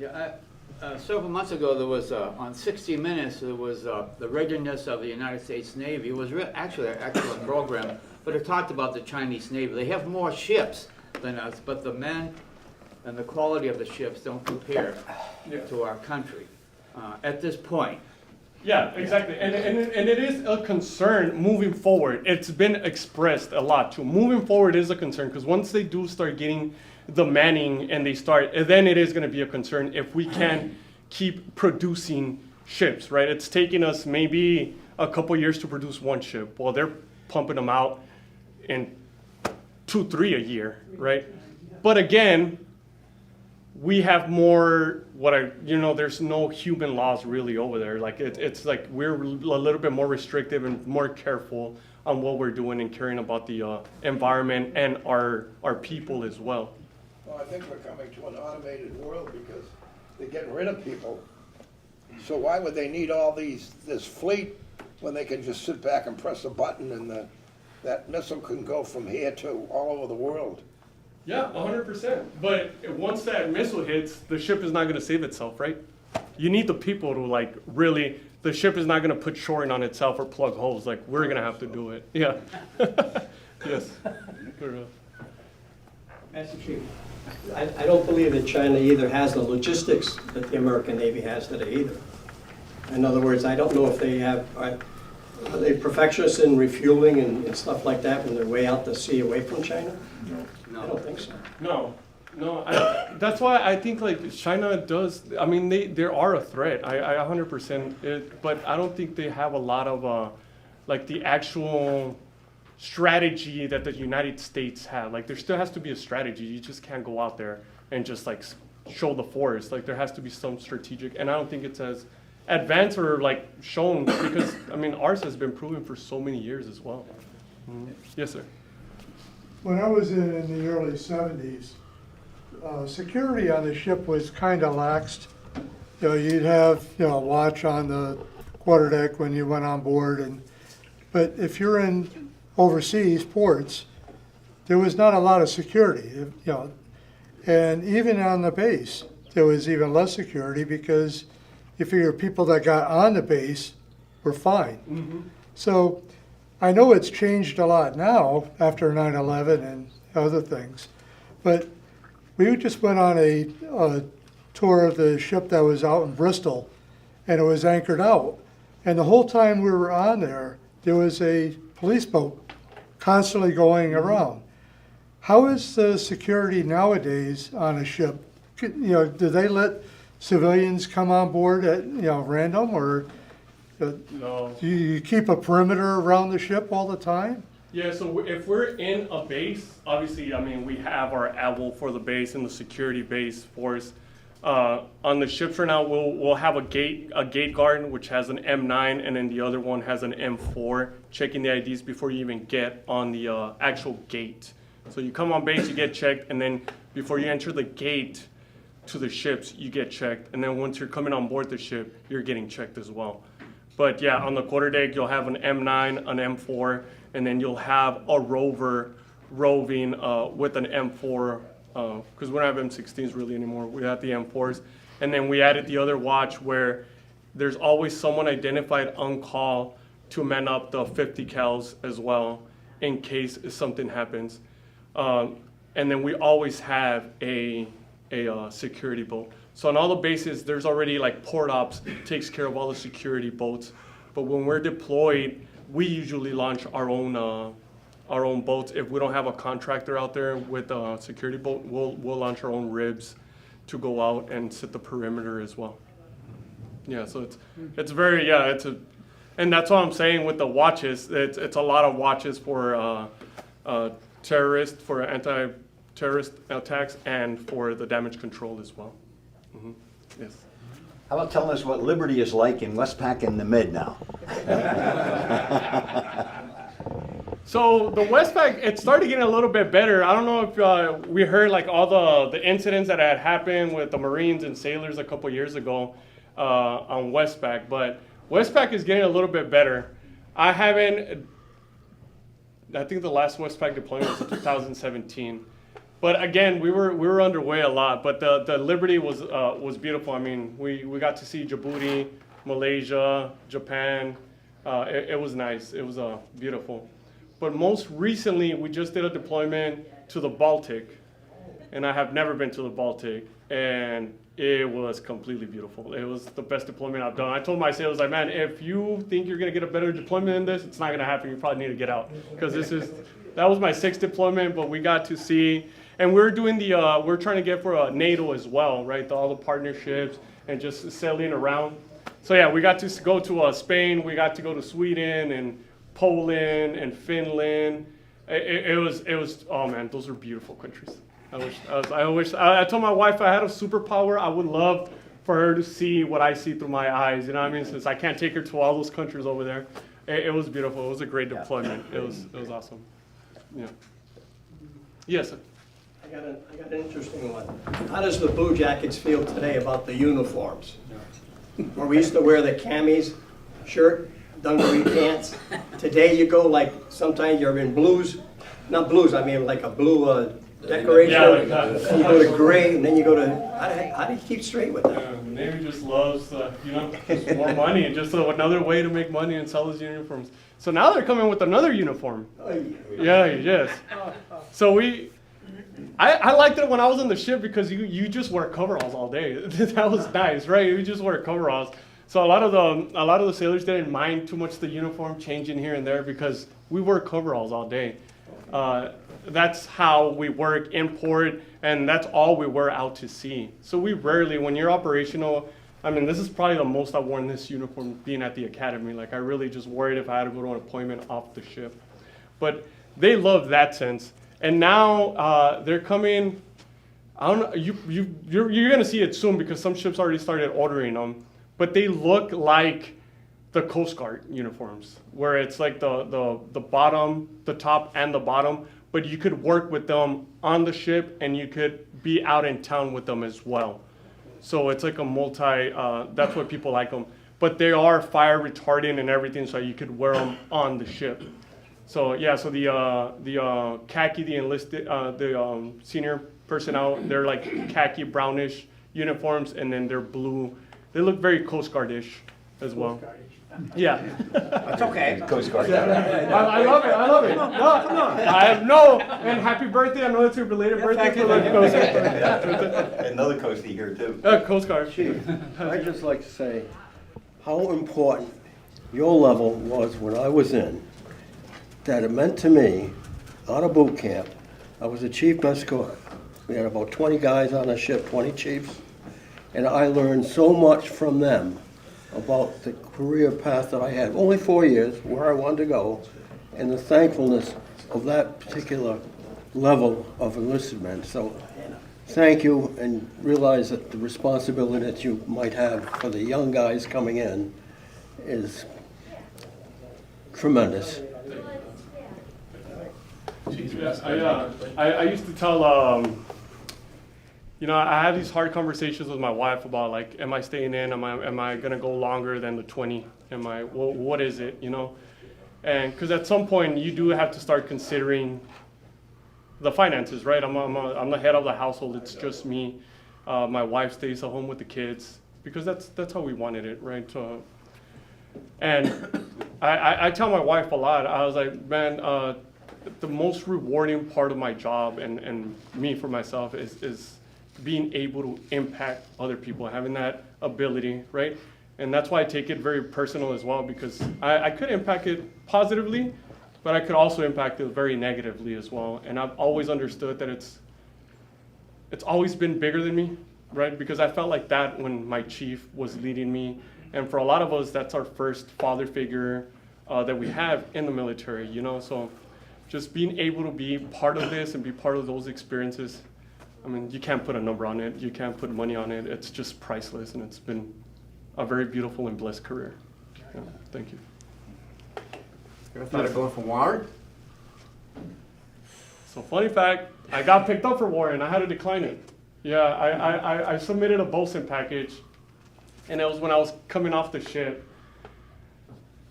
Yeah. Several months ago, there was on 60 Minutes. There was the readiness of the United States Navy. It was actually an excellent program, but it talked about the Chinese Navy. They have more ships than us, but the men and the quality of the ships don't compare to our country at this point. Yeah, exactly. And it is a concern moving forward. It's been expressed a lot too. Moving forward is a concern, because once they do start getting the manning and they start, then it is going to be a concern if we can keep producing ships, right? It's taking us maybe a couple years to produce one ship. Well, they're pumping them out in 2-3 a year, right? But again, we have more, there's no human laws really over there. Like it's like we're a little bit more restrictive and more careful on what we're doing and caring about the environment and our people as well. Well, I think we're coming to an automated world because they're getting rid of people. So why would they need all this fleet when they can just sit back and press a button and that missile can go from here to all over the world? Yeah, 100%. But once that missile hits, the ship is not going to save itself, right? You need the people to like really, the ship is not going to put shoring on itself or plug holes. Like we're going to have to do it. Yeah. Yes. Master Chief, I don't believe that China either has the logistics that the American Navy has today either. In other words, I don't know if they have, are they perfectionists in refueling and stuff like that when they're way out to sea away from China? No, I don't think so. No, that's why I think like China does, I mean, they are a threat. I 100%, but I don't think they have a lot of like the actual strategy that the United States had. Like there still has to be a strategy. You just can't go out there and just like show the force. Like there has to be some strategic, and I don't think it's as advanced or like shown because I mean ours has been proven for so many years as well. Yes, sir. When I was in the early 70s, security on the ship was kind of laxed. You know, you'd have, you know, a watch on the quarterdeck when you went on board, but if you're in overseas ports, there was not a lot of security, you know, and even on the base, there was even less security because you figure people that got on the base were fine. So I know it's changed a lot now after 9/11 and other things, but we just went on a tour of the ship that was out in Bristol, and it was anchored out. And the whole time we were on there, there was a police boat constantly going around. How is the security nowadays on a ship? You know, do they let civilians come on board at, you know, random, or No. do you keep a perimeter around the ship all the time? Yeah, so if we're in a base, obviously, I mean, we have our AWOL for the base and the security base force. On the ships right now, we'll have a gate guard, which has an M9, and then the other one has an M4, checking the IDs before you even get on the actual gate. So you come on base, you get checked, and then before you enter the gate to the ships, you get checked. And then once you're coming on board the ship, you're getting checked as well. But yeah, on the quarterdeck, you'll have an M9, an M4, and then you'll have a rover roving with an M4, because we don't have M16s really anymore. We have the M4s. And then we added the other watch where there's always someone identified on call to man up the 50 cals as well in case something happens. And then we always have a security boat. So on all the bases, there's already like port ops takes care of all the security boats. But when we're deployed, we usually launch our own boats. If we don't have a contractor out there with a security boat, we'll launch our own ribs to go out and set the perimeter as well. Yeah, so it's very, yeah, and that's what I'm saying with the watches. It's a lot of watches for terrorists, for anti-terrorist attacks, and for the damage control as well. Yes. How about telling us what Liberty is like in Westpac and the Mid now? So the Westpac, it started getting a little bit better. I don't know if we heard like all the incidents that had happened with the Marines and sailors a couple years ago on Westpac, but Westpac is getting a little bit better. I think the last Westpac deployment was in 2017. But again, we were underway a lot. But the Liberty was beautiful. I mean, we got to see Djibouti, Malaysia, Japan. It was nice. It was beautiful. But most recently, we just did a deployment to the Baltic, and I have never been to the Baltic, and it was completely beautiful. It was the best deployment I've done. I told my sailors, like, man, if you think you're gonna get a better deployment than this, it's not gonna happen. You probably need to get out, because that was my 6th deployment. But we got to see. And we're doing we're trying to get for NATO as well, right? All the partnerships and just sailing around. So yeah, we got to go to Spain, we got to go to Sweden and Poland and Finland. It was, oh man, those are beautiful countries. I told my wife if I had a superpower, I would love for her to see what I see through my eyes, you know what I mean? Since I can't take her to all those countries over there. It was beautiful, it was a great deployment. It was awesome, yeah. Yes, sir. I got an interesting one. How does the Blue Jackets feel today about the uniforms? Where we used to wear the camis, shirt, dungaree pants. Today you go like, sometimes you're in blues, not blues, I mean like a blue decoration. Yeah, like that. And you go to gray, and then you go to, how do you keep straight with that? Navy just loves, just more money, and just another way to make money and sell his uniforms. So now they're coming with another uniform. Yeah, yes. So I liked it when I was on the ship because you just wear coveralls all day. That was nice, right? You just wear coveralls. So a lot of the sailors didn't mind too much the uniform changing here and there because we wear coveralls all day. That's how we work in port, and that's all we wear out to sea. So we rarely, when you're operational, I mean, this is probably the most I've worn this uniform being at the academy. Like I really just worried if I had to go to an appointment off the ship. But they love that sense. And now they're coming. I don't know. You're gonna see it soon because some ships already started ordering them. But they look like the Coast Guard uniforms, where it's like the bottom, the top, and the bottom. But you could work with them on the ship, and you could be out in town with them as well. So it's like a multi. That's why people like them. But they are fire retardant and everything, so you could wear them on the ship. So yeah, so the khaki, the enlisted, the senior personnel, they're like khaki brownish uniforms, and then they're blue. They look very Coast Guard-ish as well. Yeah. That's okay. Coast Guard. I love it. I love it. No, come on. I have no. And happy birthday! I know it's your belated birthday for the Coast Guard. Another coastie here too. Coast Guard. Chief, I'd just like to say how important your level was when I was in. That it meant to me, out of boot camp, I was a chief mess cook. We had about 20 guys on the ship, 20 chiefs, and I learned so much from them about the career path that I had. Only 4 years, where I wanted to go, and the thankfulness of that particular level of enlisted men. So thank you, and realize that the responsibility that you might have for the young guys coming in is tremendous. I used to tell, you know, I had these hard conversations with my wife about like, am I staying in? Am I gonna go longer than the 20? What is it? You know, and because at some point you do have to start considering the finances, right? I'm the head of the household. It's just me. My wife stays at home with the kids because that's how we wanted it, right? And I tell my wife a lot. I was like, man. The most rewarding part of my job and me for myself is being able to impact other people, having that ability, right? And that's why I take it very personal as well, because I could impact it positively, but I could also impact it very negatively as well. And I've always understood that it's always been bigger than me, right? Because I felt like that when my chief was leading me. And for a lot of us, that's our first father figure that we have in the military, you know? So just being able to be part of this and be part of those experiences, I mean, you can't put a number on it. You can't put money on it. It's just priceless, and it's been a very beautiful and blessed career. Yeah, thank you. You ever thought of going for warrant? So funny fact, I got picked up for warrant. I had to decline it. Yeah, I submitted a bosun package, and it was when I was coming off the ship.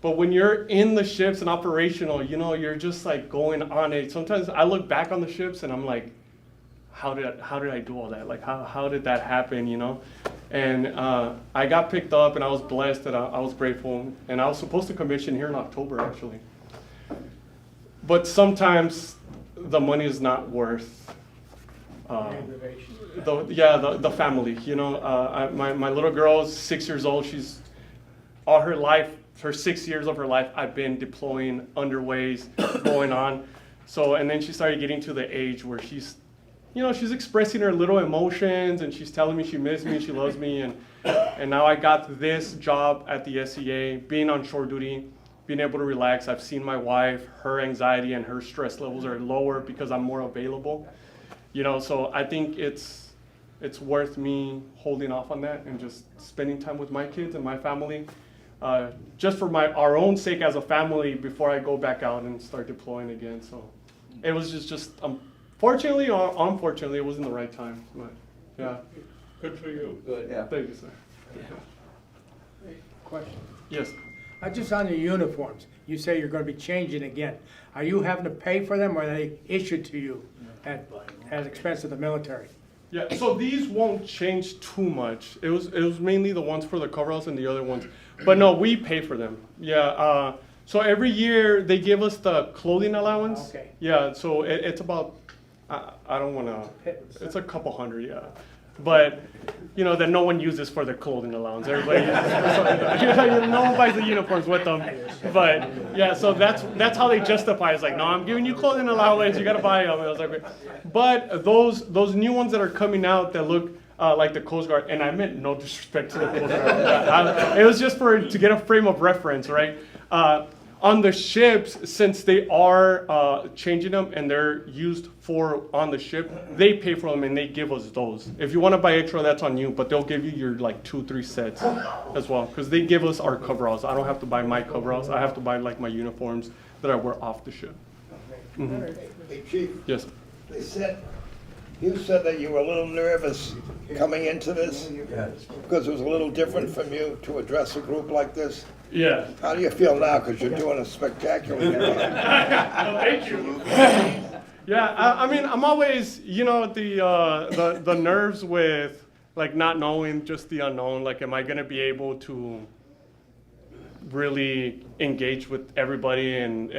But when you're in the ships and operational, you know, you're just like going on it. Sometimes I look back on the ships and I'm like, how did I do all that? Like, how did that happen, you know? And I got picked up, and I was blessed, and I was grateful. And I was supposed to commission here in October, actually. But sometimes the money is not worth the family, you know. My little girl is 6 years old. She's all her life. For 6 years of her life, I've been deploying underways, going on. So, and then she started getting to the age where she's, you know, she's expressing her little emotions, and she's telling me she misses me, she loves me, and now I got this job at the SEA, being on shore duty, being able to relax. I've seen my wife, her anxiety and her stress levels are lower because I'm more available, you know. So I think it's worth me holding off on that and just spending time with my kids and my family. Just for our own sake as a family before I go back out and start deploying again. So it was just fortunately or unfortunately, it wasn't the right time. But yeah. Good for you. Good, yeah. Thank you, sir. Yeah. Question. Yes. Just on your uniforms, you say you're going to be changing again. Are you having to pay for them, or are they issued to you at expense of the military? Yeah, so these won't change too much. It was mainly the ones for the coveralls and the other ones. But no, we pay for them. Yeah. So every year they give us the clothing allowance. Okay. Yeah. So it's about I don't want to. It's a couple hundred. Yeah. But you know that no one uses for their clothing allowance. Everybody uses no one buys the uniforms with them. But yeah, so that's how they justify it. It's like, no, I'm giving you clothing allowance. You gotta buy them. And I was like, but those new ones that are coming out that look like the Coast Guard, and I meant no disrespect to the Coast Guard. It was just to get a frame of reference, right? On the ships, since they are changing them and they're used for on the ship, they pay for them and they give us those. If you want to buy extra, that's on you, but they'll give you your like 2-3 sets as well, because they give us our coveralls. I don't have to buy my coveralls. I have to buy like my uniforms that I wear off the ship. Mm-hmm. Hey, Chief. Yes. You said that you were a little nervous coming into this because it was a little different from you to address a group like this. Yeah. How do you feel now? Because you're doing a spectacular job. Thank you. Yeah, I mean, I'm always, you know, the nerves with like not knowing, just the unknown. Like, am I gonna be able to really engage with everybody, and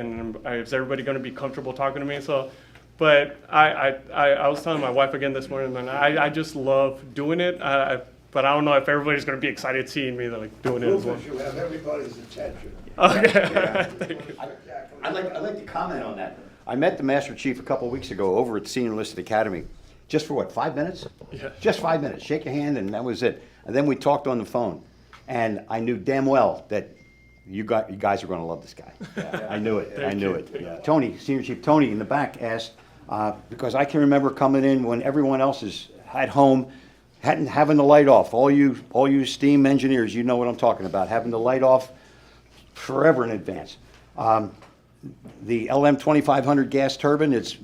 is everybody gonna be comfortable talking to me? So, but I was telling my wife again this morning, man, I just love doing it. But I don't know if everybody's going to be excited seeing me like doing it as well. You have everybody's attention. Okay. Thank you. I'd like to comment on that. I met the Master Chief a couple of weeks ago over at Senior Enlisted Academy, just for what, 5 minutes? Yeah. Just 5 minutes. Shake a hand, and that was it. And then we talked on the phone, and I knew damn well that you guys are going to love this guy. I knew it. I knew it. Yeah. Tony, Senior Chief Tony in the back asked, because I can remember coming in when everyone else is at home, having the light off. All you steam engineers, you know what I'm talking about. Having the light off forever in advance. The LM 2500 gas turbine, it's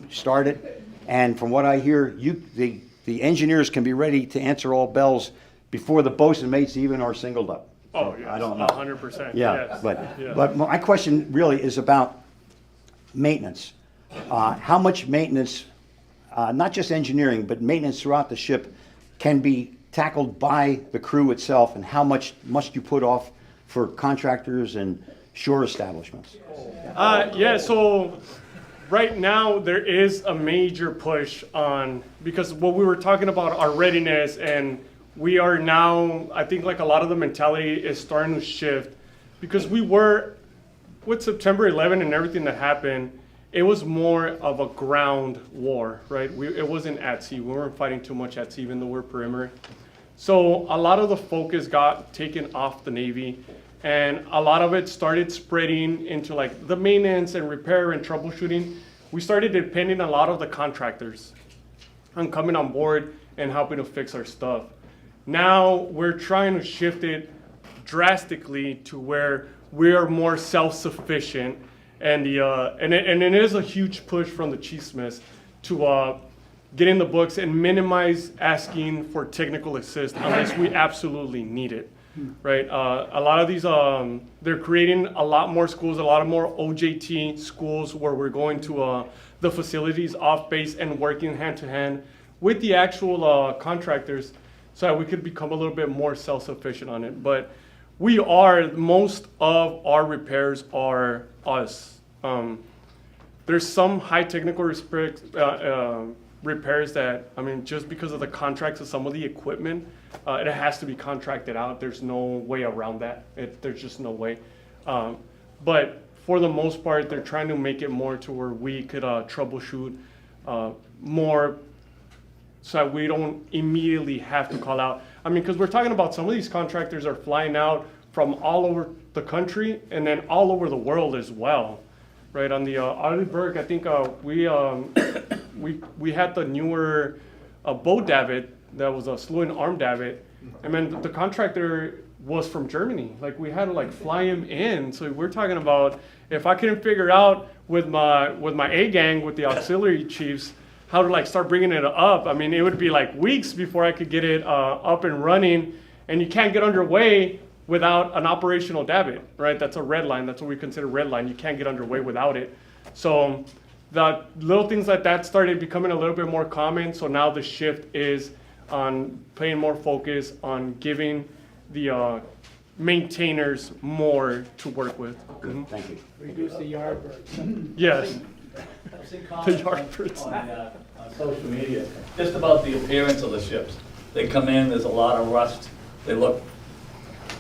started, and from what I hear, the engineers can be ready to answer all bells before the bosun mates even are singled up. Oh, yes, I don't know. 100%. Yeah, yes. but my question really is about maintenance. How much maintenance, not just engineering, but maintenance throughout the ship, can be tackled by the crew itself, and how much must you put off for contractors and shore establishments? Yeah, so right now there is a major push on, because what we were talking about, our readiness, and we are now, I think like a lot of the mentality is starting to shift, because we were, with September 11 and everything that happened, it was more of a ground war, right? It wasn't at sea. We weren't fighting too much at sea, even though we're perimeter. So a lot of the focus got taken off the Navy, and a lot of it started spreading into like the maintenance and repair and troubleshooting. We started depending on a lot of the contractors on coming on board and helping to fix our stuff. Now we're trying to shift it drastically to where we are more self-sufficient. And it is a huge push from the Chief Smiths to get in the books and minimize asking for technical assist unless we absolutely need it, right? A lot of these, they're creating a lot more schools, a lot more OJT schools where we're going to the facilities off base and working hand to hand with the actual contractors so that we could become a little bit more self-sufficient on it. But most of our repairs are us. There's some high technical repairs that, I mean, just because of the contracts of some of the equipment, it has to be contracted out. There's no way around that. There's just no way. But for the most part, they're trying to make it more to where we could troubleshoot more so that we don't immediately have to call out. I mean, because we're talking about some of these contractors are flying out from all over the country and then all over the world as well, right? On the Arleigh Burke, I think we had the newer boat davit that was a slew and arm davit, and then the contractor was from Germany. Like, we had to like fly him in. So we're talking about, if I couldn't figure out with my A gang, with the auxiliary chiefs, how to like start bringing it up, I mean, it would be like weeks before I could get it up and running. And you can't get underway without an operational davit, right? That's a red line. That's what we consider red line. You can't get underway without it. So the little things like that started becoming a little bit more common. So now the shift is on paying more focus on giving the maintainers more to work with. Good, thank you. Reduce the yardbirds. Yes. I've seen The comments yardbirds. on social media, just about the appearance of the ships. They come in, there's a lot of rust, they look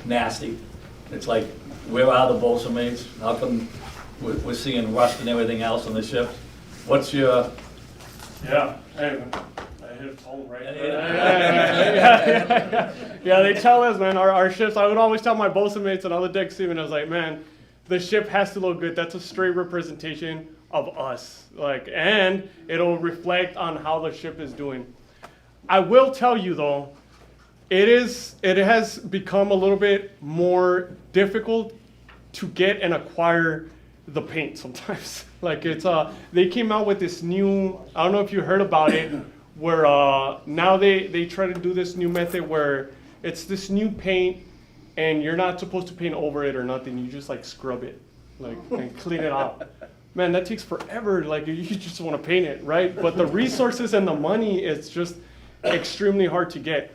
nasty. It's like, where are the bosun mates? How come we're seeing rust and everything else on the ships? What's your... Yeah, I hit a phone right Yeah, they tell us, man, our ships, I would always tell my bosun mates and other deck seamen, I was like, man, the ship has to look good. That's a straight representation of us. Like, and it'll reflect on how the ship is doing. I will tell you though, it has become a little bit more difficult to get and acquire the paint sometimes. Like it's they came out with this new, I don't know if you heard about it, where now they try to do this new method where it's this new paint and you're not supposed to paint over it or nothing. You just like scrub it, like and clean it off. Man, that takes forever. Like you just want to paint it, right? But the resources and the money, it's just extremely hard to get.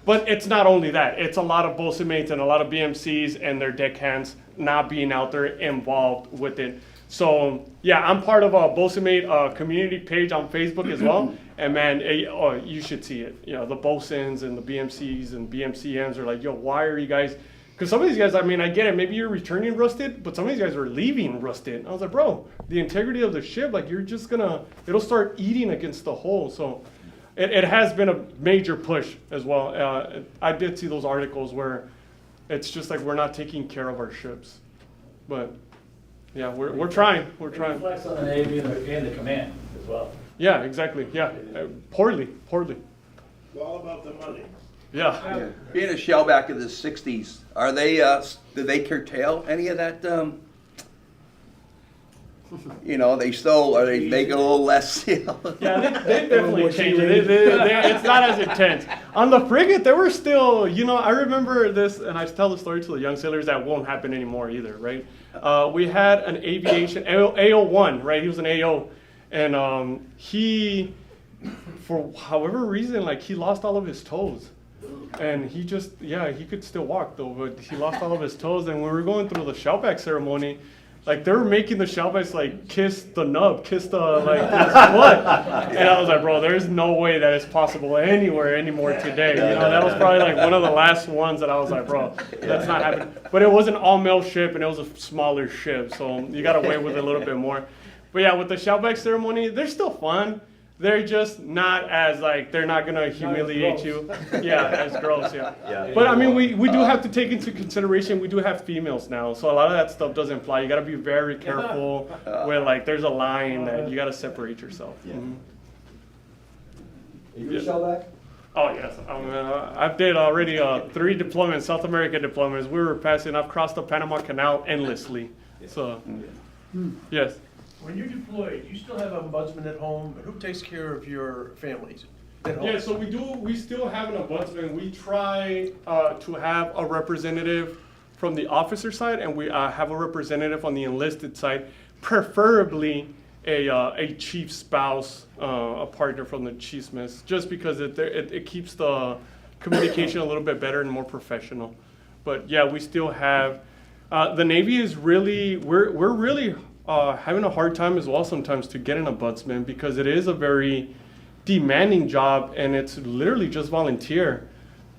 But it's not only that. It's a lot of bosun mates and a lot of BMCs and their deckhands not being out there involved with it. So yeah, I'm part of a bosun mate community page on Facebook as well. And man, you should see it. You know, the bosuns and the BMCs and BMCMs are like, yo, why are you guys? Because some of these guys, I mean, I get it. Maybe you're returning rusted, but some of these guys are leaving rusted. I was like, bro, the integrity of the ship, like you're just it'll start eating against the hull. So it has been a major push as well. I did see those articles where it's just like we're not taking care of our ships. But yeah, we're trying. We're trying. It reflects on the Navy and the command as well. Yeah, exactly. Yeah, poorly. It's all about the money. Yeah. Being a shellback of the 60s, are they, did they curtail any of that, you know, they still, are they making a little less, you know? Yeah, they definitely changed it. It's not as intense. On the frigate, there were still, you know, I remember this, and I tell the story to the young sailors, that won't happen anymore either, right? We had an aviation, AO1, right? He was an AO, and he, for however reason, like he lost all of his toes. And he just, yeah, he could still walk though, but he lost all of his toes. And when we were going through the shellback ceremony, like they were making the shellbacks like kiss the nub, kiss the like his foot. And I was like, bro, there's no way that is possible anywhere anymore today. You know, that was probably like one of the last ones that I was like, bro, that's not happening. But it was an all-male ship and it was a smaller ship, so you got to wait with it a little bit more. But yeah, with the shellback ceremony, they're still fun. They're just not as like, they're not gonna humiliate you. Yeah, as gross, yeah. But I mean, we do have to take into consideration, we do have females now, so a lot of that stuff doesn't fly. You gotta be very careful with like, there's a line that you gotta separate yourself. Yeah. Are you a shellback? Oh yes, I did already 3 deployments, South America deployments. We were passing, I've crossed the Panama Canal endlessly, so yes. When you're deployed, you still have an ombudsman at home, and who takes care of your families at home? Yeah, so we still have an ombudsman. We try to have a representative from the officer side, and we have a representative on the enlisted side, preferably a chief spouse, a partner from the chief's mess, just because it keeps the communication a little bit better and more professional. But yeah, we still have, the Navy is really, we're really having a hard time as well sometimes to get an ombudsman because it is a very demanding job and it's literally just volunteer.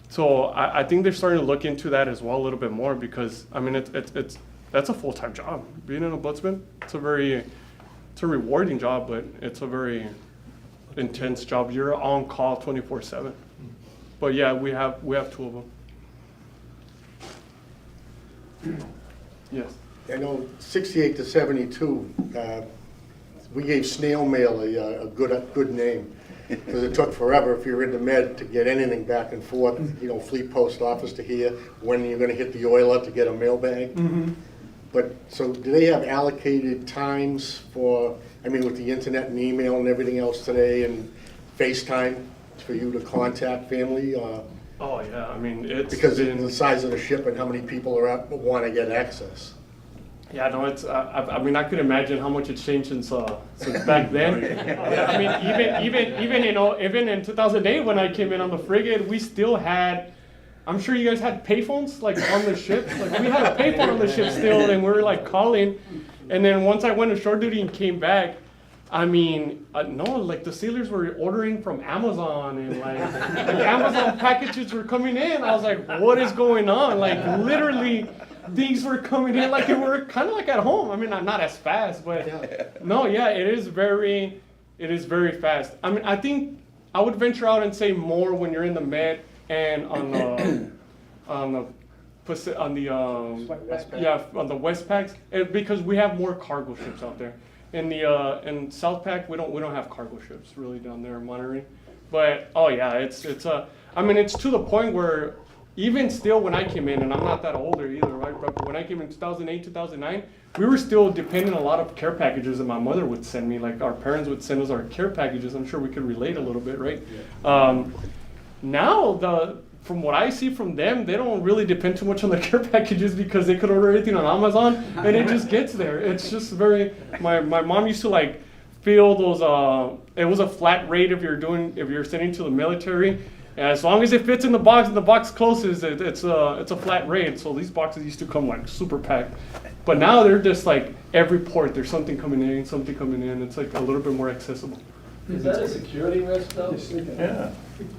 So I think they're starting to look into that as well a little bit more because I mean that's a full-time job. Being an ombudsman, it's a rewarding job, but it's a very intense job. You're on call 24/7. But yeah, we have 2 of them. Yes. I know 68 to 72, we gave snail mail a good name because it took forever if you're in the Med to get anything back and forth, you know, Fleet Post Office to hear when you're going to hit the oiler to get a mailbag. Mm-hmm. But so do they have allocated times for, I mean, with the internet and email and everything else today and FaceTime for you to contact family? Oh yeah, I mean it's because of the size of the ship and how many people are out want to get access. Yeah, no, it's. I mean, I could imagine how much it's changed since back then. I mean, even you know, even in 2008 when I came in on the frigate, we still had. I'm sure you guys had payphones like on the ship. Like we had a payphone on the ship still, and we were like calling. And then once I went to shore duty and came back, I mean, no, like the sailors were ordering from Amazon and like the Amazon packages were coming in. I was like, what is going on? Like literally. Things were coming in like it were kind of like at home. I mean, not as fast, but no, yeah, it is very fast. I mean, I think I would venture out and say more when you're in the Med and on the on the yeah, on the West Packs, because we have more cargo ships out there. In the in South Pack, we don't have cargo ships really down there in Monterey. But oh yeah, it's I mean, it's to the point where even still when I came in, and I'm not that older either, right? But when I came in 2008, 2009, we were still depending on a lot of care packages that my mother would send me. Like our parents would send us our care packages. I'm sure we could relate a little bit, right? Yeah. Now from what I see from them, they don't really depend too much on the care packages because they could order everything on Amazon and it just gets there. It's just very. My mom used to like feel those. It was a flat rate if you're sending to the military. And as long as it fits in the box and the box closes, it's a flat rate. So these boxes used to come like super packed, but now they're just like every port. There's something coming in, something coming in. It's like a little bit more accessible. Is that a security risk though? Yeah.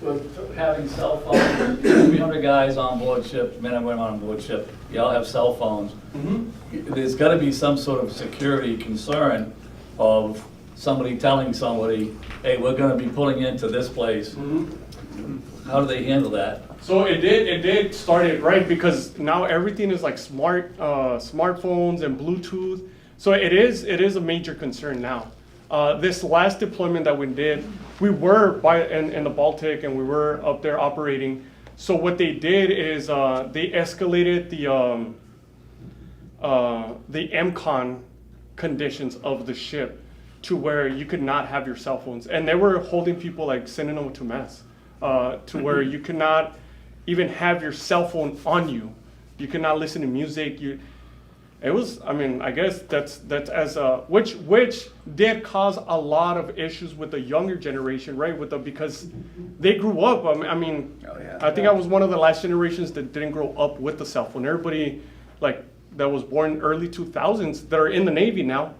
With having cell phones, 300 guys on board ship, men and women on board ship, you all have cell phones. Mm-hmm. There's got to be some sort of security concern of somebody telling somebody, hey, we're going to be pulling into this place. Mm-hmm. How do they handle that? So it did start it right because now everything is like smartphones and Bluetooth. So it is a major concern now. This last deployment that we did, we were in the Baltic and we were up there operating. So what they did is they escalated the MCON conditions of the ship to where you could not have your cell phones, and they were holding people like sending them to mass to where you could not even have your cell phone on you. You could not listen to music. It was, I mean, I guess that's as which did cause a lot of issues with the younger generation, right? Because they grew up. I mean, oh, yeah. I think I was one of the last generations that didn't grow up with the cell phone. Everybody, like that was born early 2000s that are in the Navy now,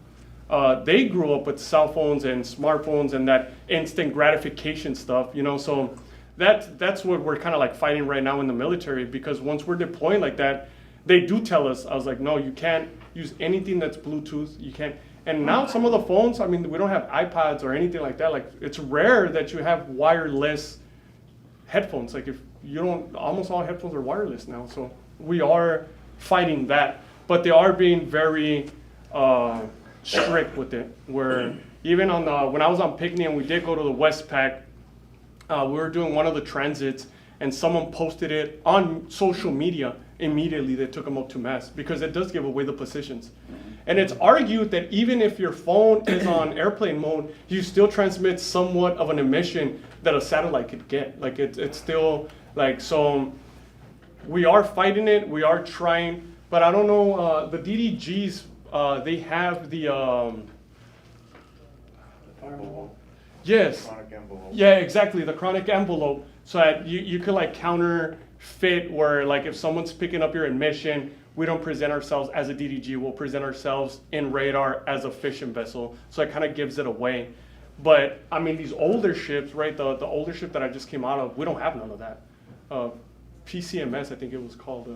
they grew up with cell phones and smartphones and that instant gratification stuff, you know. So that's what we're kind of like fighting right now in the military, because once we're deploying like that, they do tell us, I was like, no, you can't use anything that's Bluetooth. You can't. And now some of the phones, I mean, we don't have iPods or anything like that. Like, it's rare that you have wireless headphones. Like, if you don't, almost all headphones are wireless now. So we are fighting that. But they are being very strict with it. Where even on when I was on Picnic and we did go to the Westpac, we were doing one of the transits and someone posted it on social media. Immediately they took them up to mass because it does give away the positions. And it's argued that even if your phone is on airplane mode, you still transmit somewhat of an emission that a satellite could get. Like it's still like, so we are fighting it, we are trying, but I don't know, the DDGs, they have the firewall. Yes. Chronic envelope. Yeah, exactly, the chronic envelope. So that you could like counterfeit where like if someone's picking up your admission, we don't present ourselves as a DDG, we'll present ourselves in radar as a fishing vessel. So it kind of gives it away. But I mean, these older ships, right, the older ship that I just came out of, we don't have none of that. PCMS, I think it was called.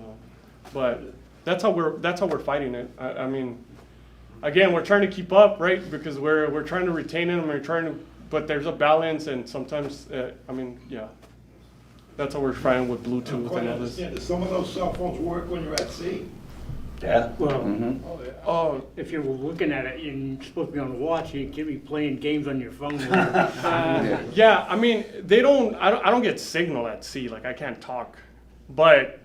But that's how we're fighting it. I mean, again, we're trying to keep up, right? Because we're trying to retain them, we're trying to, but there's a balance, and sometimes, I mean, yeah. That's how we're trying with Bluetooth and all this. Does some of those cell phones work when you're at sea? Yeah. Well, oh, if you're looking at it, you're supposed to be on the watch. You can't be playing games on your phone. Yeah, I mean, I don't get signal at sea. Like I can't talk, but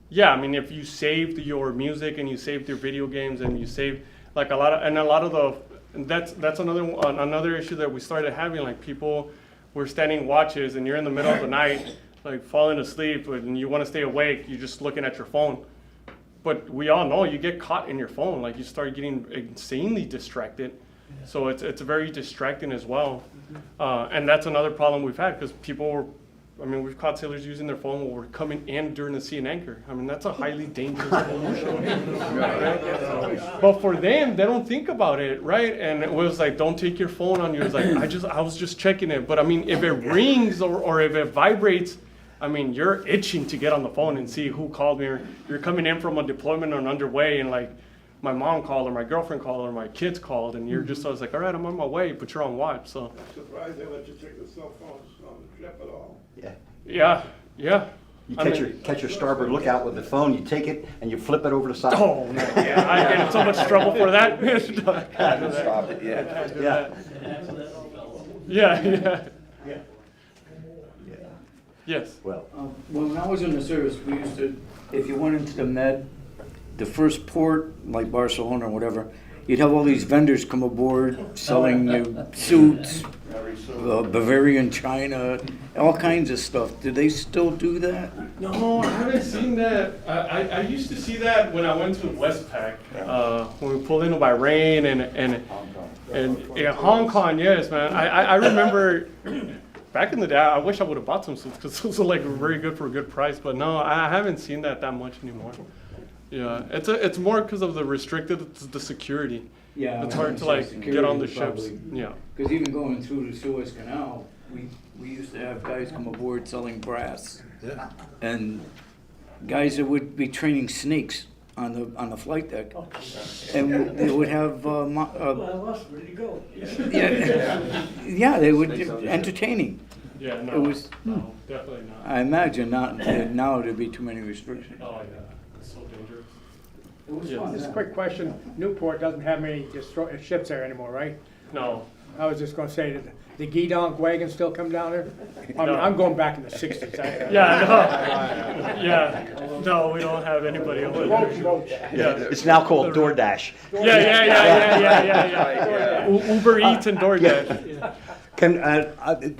yeah, I mean, if you saved your music and you saved your video games and you saved like a lot of the, that's another issue that we started having. Like people were standing watches and you're in the middle of the night, like falling asleep, and you want to stay awake. You're just looking at your phone. But we all know you get caught in your phone, like you start getting insanely distracted. Yeah. So it's very distracting as well. And that's another problem we've had because we've caught sailors using their phone while we're coming in during the sea and anchor. I mean, that's a highly dangerous pollution. Right? But for them, they don't think about it, right? And it was like, don't take your phone on you. It was like, I was just checking it. But I mean, if it rings or if it vibrates, I mean, you're itching to get on the phone and see who called me. Or you're coming in from a deployment or an underway, and like my mom called or my girlfriend called or my kids called, and you're just, I was like, all right, I'm on my way, but you're on watch. So. I'm surprised they let you take the cell phones on the ship at all. Yeah. Yeah. Yeah. You catch your starboard lookout with the phone, you take it, and you flip it over the side. Oh, no, yeah, I get in so much trouble for that. Stop it, yeah. Yeah. Yes. Well, When I was in the service, we used to, if you went into the Med, the first port, like Barcelona or whatever, you'd have all these vendors come aboard selling you suits, Bavarian china, all kinds of stuff. Do they still do that? No, I haven't seen that. I used to see that when I went to Westpac, when we pulled into Bahrain and yeah, Hong Kong, yes, man. I remember back in the day, I wish I would have bought some suits because those are like very good for a good price. But no, I haven't seen that much anymore. Yeah, it's more because of the security. Yeah, it's hard to like get on the ships. Yeah, because even going through the Suez Canal, we used to have guys come aboard selling brass. Yeah. And guys that would be training snakes on the flight deck, and they would have. I lost ready to go. Yeah, they would entertaining. Yeah, no, it was. No, definitely not. I imagine not now. There'd be too many restrictions. Oh yeah, it's so dangerous. It was fun. Just a quick question. Newport doesn't have many ships there anymore, right? No. I was just gonna say, that the Guidon wagon still come down there? I mean, No. I'm going back in the 60s. No, we don't have anybody over there. Yeah. It's now called DoorDash. Yeah. Uber Eats and DoorDash.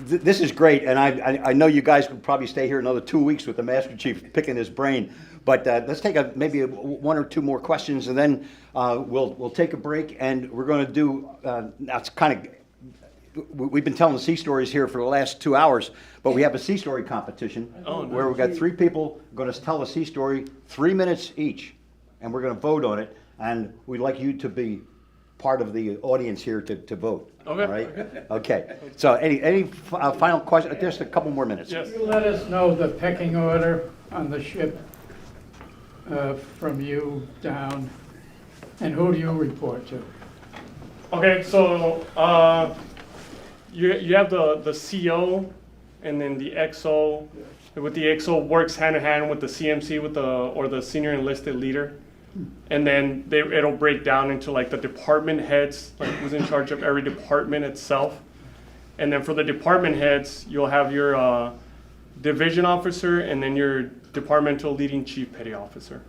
This is great, and I know you guys could probably stay here another 2 weeks with the Master Chief picking his brain. But let's take maybe one or two more questions, and then we'll take a break, and we're going to do. That's kind of. We've been telling sea stories here for the last 2 hours, but we have a sea story competition where we've got 3 people going to tell a sea story, 3 minutes each, and we're going to vote on it. And we'd like you to be part of the audience here to vote. Okay. All right. Okay. So any final question? Just a couple more minutes. Yes. Can you let us know the pecking order on the ship from you down, and who do you report to? Okay, so you have the CO, and then the XO. With the XO works hand in hand with the CMC or the senior enlisted leader, and then it'll break down into like the department heads, like who's in charge of every department itself, and then for the department heads, you'll have your division officer, and then your departmental leading chief petty officer,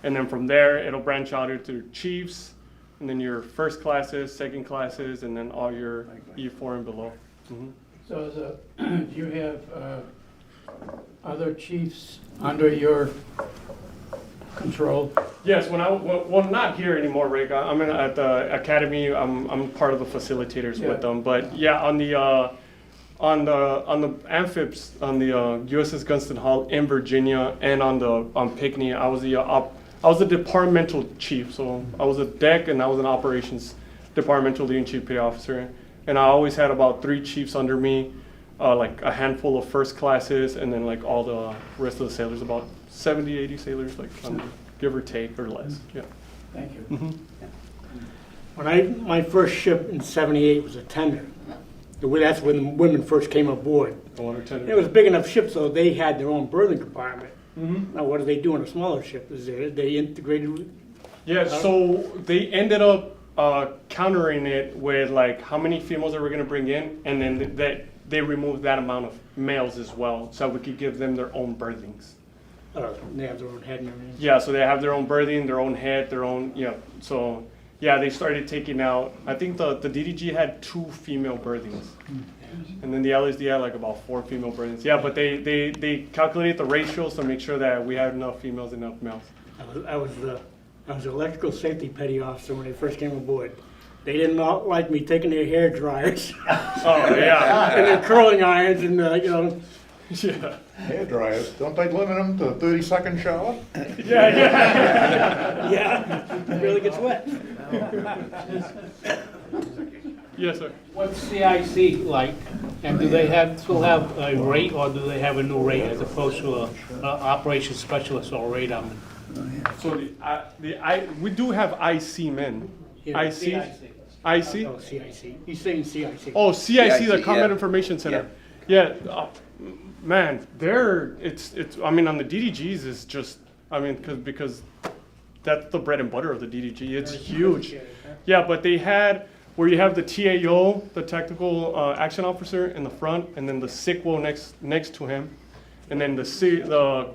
and then from there it'll branch out into chiefs. And then your first classes, second classes, and then all your E4 and below. Mm-hmm. So do you have other chiefs under your control? Yes, well, not here anymore, Rick. I'm at the academy. I'm part of the facilitators with them. But yeah, on the amphibs, on the USS Gunston Hall in Virginia, and on Pinckney, I was the departmental chief, so I was a deck and I was an operations departmental leading chief petty officer. And I always had about 3 chiefs under me, like a handful of first classes, and then like all the rest of the sailors, about 70, 80 sailors, like give or take or less. Yeah. Thank you. Mm-hmm. When my first ship in '78 was a tender. That's when the women first came aboard. A water tender. It was a big enough ship, so they had their own berthing compartment. Mm-hmm. Now, what do they do on a smaller ship? They integrated? Yeah, so they ended up countering it with like how many females they were going to bring in, and then they removed that amount of males as well, so we could give them their own berthings. They have their own head and everything? Yeah, so they have their own berthing, their own head, their own, so yeah, they started taking out, I think the DDG had 2 female berthings. And then the LSD had like about 4 female berthings. Yeah, but they calculate the ratios to make sure that we had enough females, enough males. I was electrical safety petty officer when they first came aboard. They did not like me taking their hair dryers. Oh, yeah. And their curling irons and, Yeah. Hair dryers, don't they limit them to a 30-second shower? Yeah, it really gets wet. Yes, sir. What's CIC like, and do they still have a rate, or do they have a new rate as opposed to a operations specialist or radarman? So we do have IC men. IC? IC? Oh, CIC. He's saying CIC. Oh, CIC, the CIC, Combat yeah. Information Center. Yeah, Man, it's I mean, on the DDGs is just, I mean, because that's the bread and butter of the DDG. It's huge. Yeah, but they had where you have the TAO, the technical action officer, in the front, and then the SICWO next to him, and then the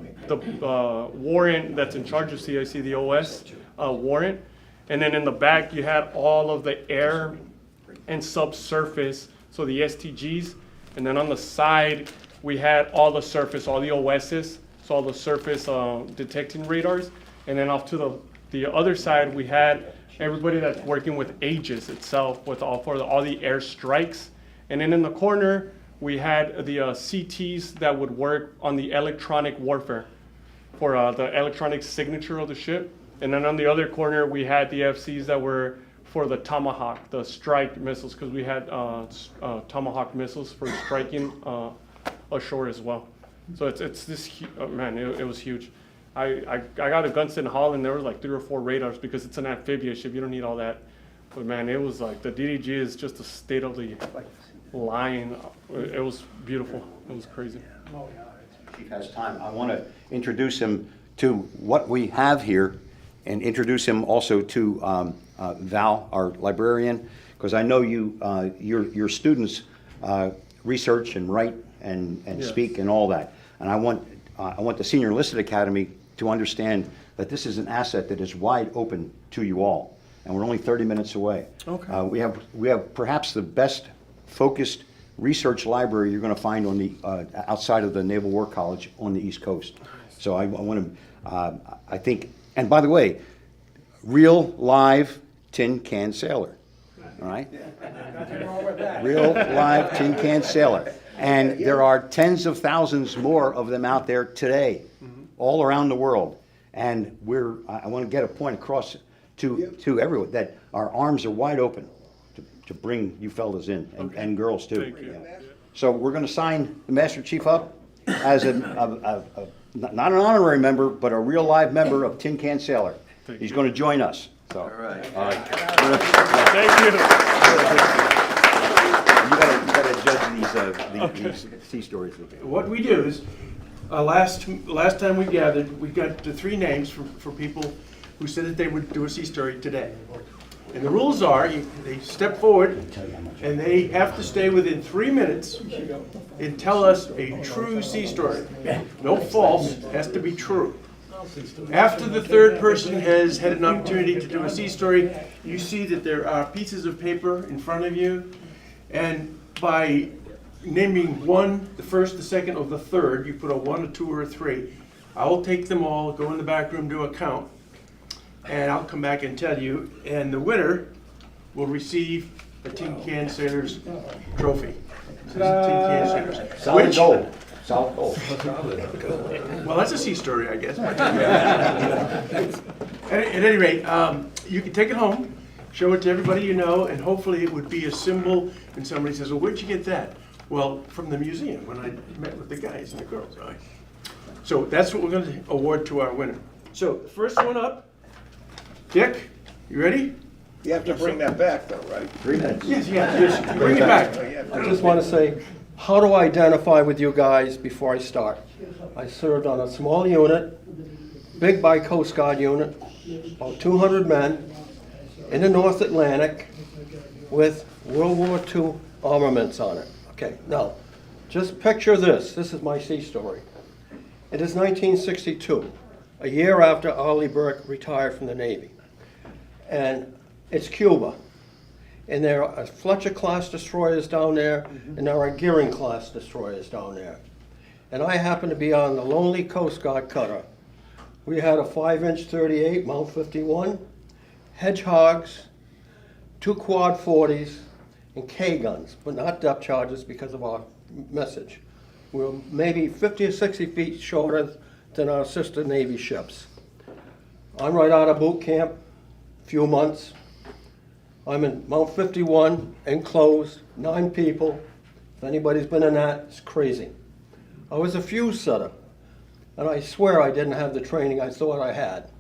warrant that's in charge of CIC, the OS warrant, and then in the back you had all of the air and subsurface, so the STGs, and then on the side we had all the surface, all the OSs, so all the surface detecting radars, and then off to the other side we had everybody that's working with Aegis itself, with all the air strikes, and then in the corner we had the CTs that would work on the electronic warfare for the electronic signature of the ship, and then on the other corner we had the FCs that were for the Tomahawk, the strike missiles, because we had Tomahawk missiles for striking ashore as well. So it's this man, it was huge. I got a Gunston Hall and there was like 3 or 4 radars because it's an amphibious ship. You don't need all that. But man, it was like the DDG is just a state of the line. It was beautiful. It was crazy. Chief has time. I want to introduce him to what we have here and introduce him also to Val, our librarian, because I know your students research and write and Yes. speak and all that. And I want the Senior Enlisted Academy to understand that this is an asset that is wide open to you all, and we're only 30 minutes away. Okay. We have perhaps the best focused research library you're going to find on the outside of the Naval War College on the East Coast. So I want to, I think, and by the way, real live tin can sailor, all right? Real live tin can sailor. And there are tens of thousands more of them out there today, all around the world. And I want to get a point across to everyone that our arms are wide open to bring you fellas in, and girls too. Thank you. Yeah. So we're going to sign the Master Chief up as not an honorary member, but a real live member of Tin Can Sailor. He's going to join us. So. All right. Thank you. You gotta judge these sea stories. What we do is, last time we gathered, we got 3 names for people who said that they would do a sea story today. And the rules are, they step forward and they have to stay within 3 minutes and tell us a true sea story. No false, it has to be true. After the third person has had an opportunity to do a sea story, you see that there are pieces of paper in front of you, and by naming one, the first, the second, or the third, you put a 1, a 2, or a 3. I will take them all, go in the back room, do a count, and I'll come back and tell you, and the winner will receive a Tin Can Sailor's trophy. This is Tin Can Sailor's. Solid gold. Solid gold. Well, that's a sea story, I guess. At any rate, you can take it home, show it to everybody you know, and hopefully it would be a symbol, and somebody says, well, where'd you get that? Well, from the museum, when I met with the guys and the girls. All right. So that's what we're going to award to our winner. So, the first one up, Dick, you ready? You have to bring that back though, right? 3 minutes. Yes, just bring it back. I just want to say, how do I identify with you guys before I start? I served on a small unit, big by Coast Guard unit, about 200 men, in the North Atlantic, with World War II armaments on it. Okay, now, just picture this. This is my sea story. It is 1962, a year after Arleigh Burke retired from the Navy. And it's Cuba. And there are Fletcher-class destroyers down there, and there are Gearing-class destroyers down there. And I happen to be on the lonely Coast Guard cutter. We had a 5-inch 38 Mount 51, Hedgehogs, 2 quad 40s, and K-guns, but not depth charges because of our message. We were maybe 50 or 60 feet shorter than our sister Navy ships. I'm right out of boot camp, few months. I'm in Mount 51, enclosed, 9 people. If anybody's been in that, it's crazy. I was a fuse setter, and I swear I didn't have the training I thought I had.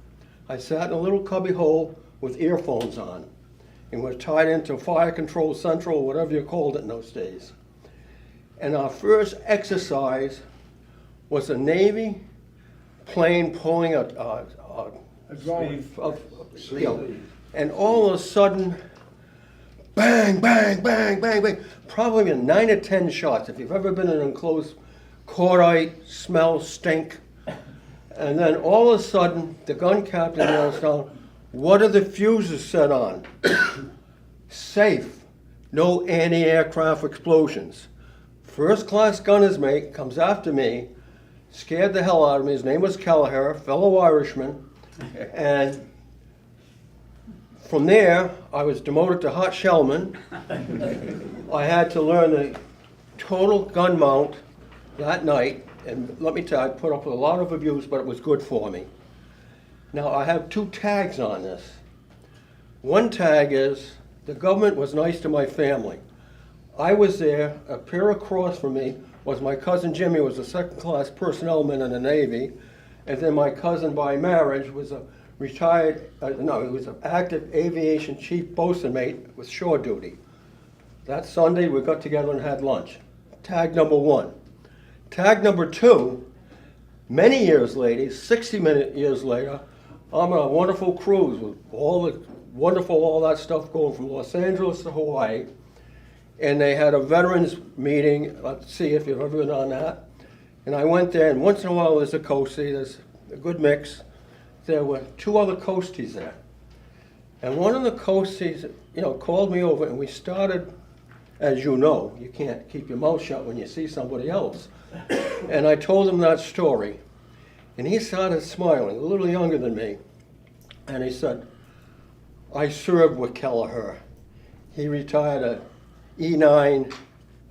I sat in a little cubby hole with earphones on, and was tied into fire control central, whatever you called it in those days. And our first exercise was a Navy plane pulling a and all of a sudden, bang, bang, bang, bang, bang, probably 9 or 10 shots. If you've ever been in an enclosed cordite, smell, stink. And then all of a sudden, the gun captain yells down, "What are the fuses set on?" Safe, no anti-aircraft explosions. First class gunner's mate comes after me, scared the hell out of me. His name was Kelleher, fellow Irishman. And from there, I was demoted to hot shellman. I had to learn the total gun mount that night. And let me tell you, I put up with a lot of abuse, but it was good for me. Now, I have 2 tags on this. One tag is, the government was nice to my family. I was there, a pair across from me was my cousin Jimmy, was a second-class personnel man in the Navy, and then my cousin by marriage was a retired, he was an active aviation chief bosun mate with shore duty. That Sunday, we got together and had lunch. Tag number 1. Tag number 2, many years later, 60 years later, I'm on a wonderful cruise with all that stuff going from Los Angeles to Hawaii. And they had a veterans meeting. Let's see if you've ever been on that. And I went there, and once in a while there's a coastie, there's a good mix. There were 2 other coasties there. And one of the coasties, called me over, and we started, as you know, you can't keep your mouth shut when you see somebody else. And I told him that story. And he started smiling, a little younger than me. And he said, "I served with Kelleher. He retired at E9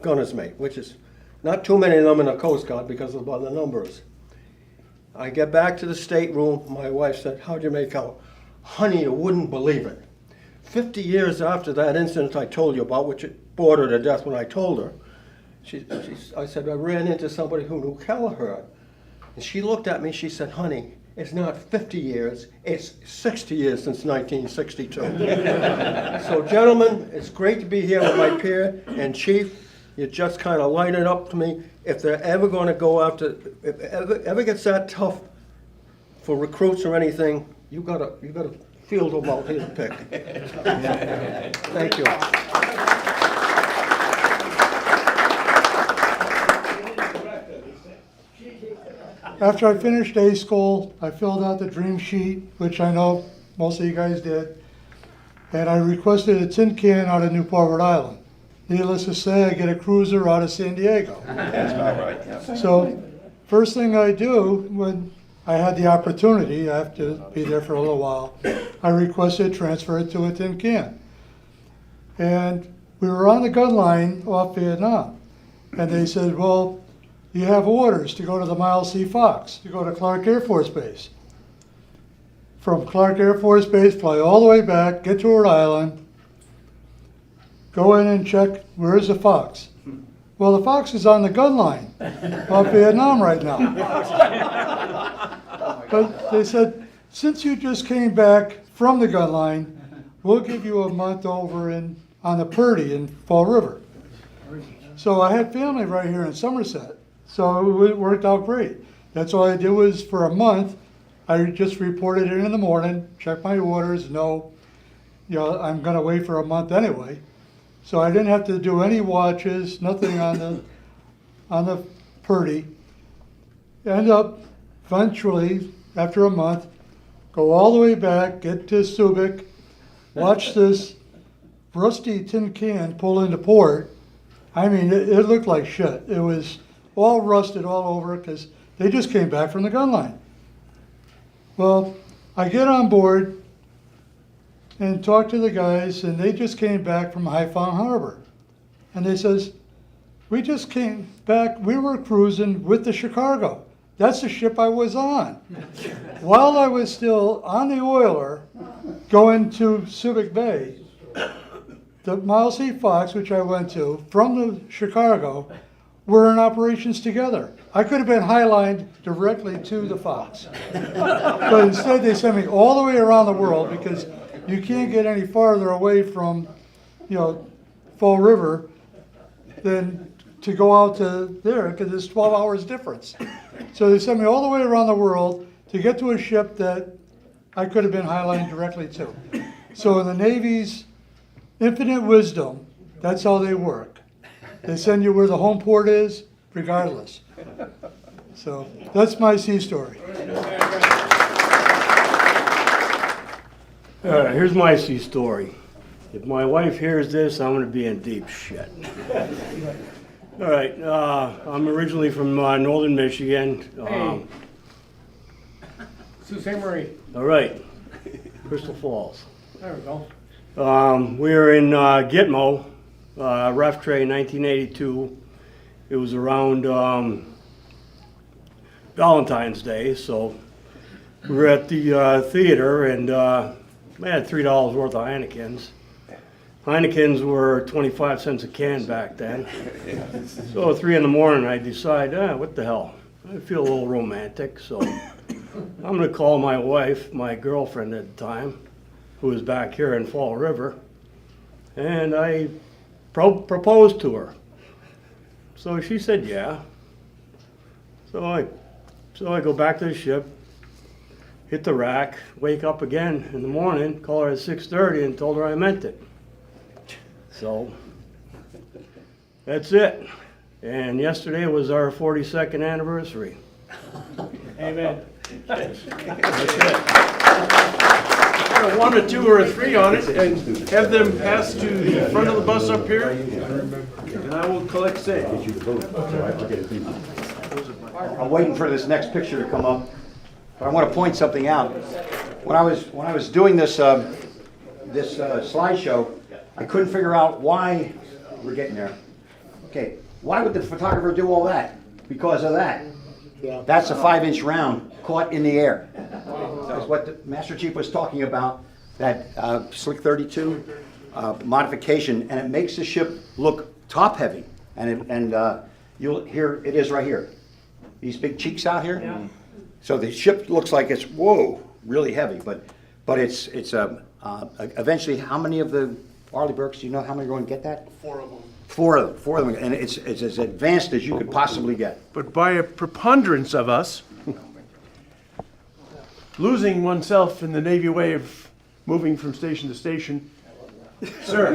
gunner's mate," which is not too many of them in the Coast Guard because of the numbers. I get back to the stateroom. My wife said, "How'd you make out?" "Honey, you wouldn't believe it. 50 years after that incident I told you about, which it bored her to death when I told her, I said, I ran into somebody who knew Kelleher. And she looked at me, she said, "Honey, it's not 50 years, it's 60 years since 1962. So gentlemen, it's great to be here with my peer, and Chief, you just kind of light it up to me. If they're ever going to go after, if it ever gets that tough for recruits or anything, you got a field them out here to pick." Thank you. After I finished A school, I filled out the dream sheet, which I know most of you guys did, and I requested a tin can out of Newport, Rhode Island. Needless to say, I get a cruiser out of San Diego. That's about right, yeah. So, first thing I do when I had the opportunity, I have to be there for a little while, I requested transfer it to a tin can. And we were on the gun line off Vietnam, and they said, "Well, you have orders to go to the Miles C. Fox, to go to Clark Air Force Base. From Clark Air Force Base, fly all the way back, get to Rhode Island, go in and check, where's the Fox?" "Well, the Fox is on the gun line off Vietnam right now." But they said, "Since you just came back from the gun line, we'll give you a month over on the Purdy in Fall River." So I had family right here in Somerset. So it worked out great. That's all I did was for a month, I just reported in the morning, checked my orders, I'm gonna wait for a month anyway. So I didn't have to do any watches, nothing on the Purdy. End up eventually, after a month, go all the way back, get to Subic, watch this rusty tin can pull into port. I mean, it looked like shit. It was all rusted all over because they just came back from the gun line. Well, I get on board and talk to the guys, and they just came back from Haiphong Harbor. And they says, "We just came back, we were cruising with the Chicago. That's the ship I was on." While I was still on the oiler going to Subic Bay, the Miles C. Fox, which I went to, from the Chicago, were in operations together. I could have been highlined directly to the Fox. But instead they sent me all the way around the world because you can't get any farther away from, Fall River than to go out to there because it's 12 hours difference. So they sent me all the way around the world to get to a ship that I could have been highlighting directly to. So in the Navy's infinite wisdom, that's how they work. They send you where the home port is, regardless. So that's my sea story. All right, here's my sea story. If my wife hears this, I'm going to be in deep shit. All right, I'm originally from northern Michigan. Sault Ste. Marie. All right, Crystal Falls. There we go. We were in Gitmo, Ref Tray 1982. It was around Valentine's Day, so we were at the theater and we had $3 worth of Heinekens. Heinekens were 25 cents a can back then. So at 3 in the morning, I decide, what the hell? I feel a little romantic, so I'm gonna call my wife, my girlfriend at the time, who was back here in Fall River, and I proposed to her. So she said, yeah. So I go back to the ship, hit the rack, wake up again in the morning, call her at 6:30 and told her I meant it. So that's it. And yesterday was our 42nd anniversary. Amen. That's it. One or two or three on it and have them pass to the front of the bus up here, and I will collect same. I'm waiting for this next picture to come up, but I want to point something out. When I was doing this slideshow, I couldn't figure out why we're getting there. Okay, why would the photographer do all that? Because of that. That's a 5-inch round caught in the air. That's what the Master Chief was talking about, that Slick 32 modification, and it makes the ship look top heavy. And you'll hear it is right here. These big cheeks out here. Yeah. So the ship looks like it's really heavy, but it's eventually. How many of the Arleigh Burkes, do you know how many are going to get that? 4 of them. Four of them, and it's as advanced as you could possibly get. But by a preponderance of us, losing oneself in the Navy way of moving from station to station, sir.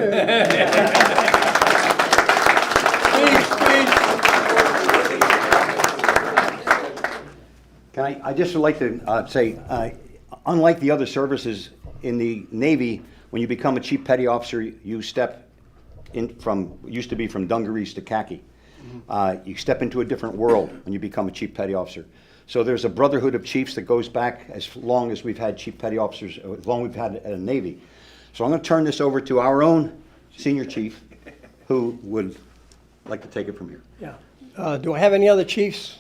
I just would like to say, unlike the other services in the Navy, when you become a Chief Petty Officer, you step in used to be from dungarees to khaki. You step into a different world when you become a Chief Petty Officer. So there's a brotherhood of chiefs that goes back as long as we've had Chief Petty Officers, as long as we've had a Navy. So I'm going to turn this over to our own Senior Chief, who would like to take it from here. Yeah. Do I have any other chiefs?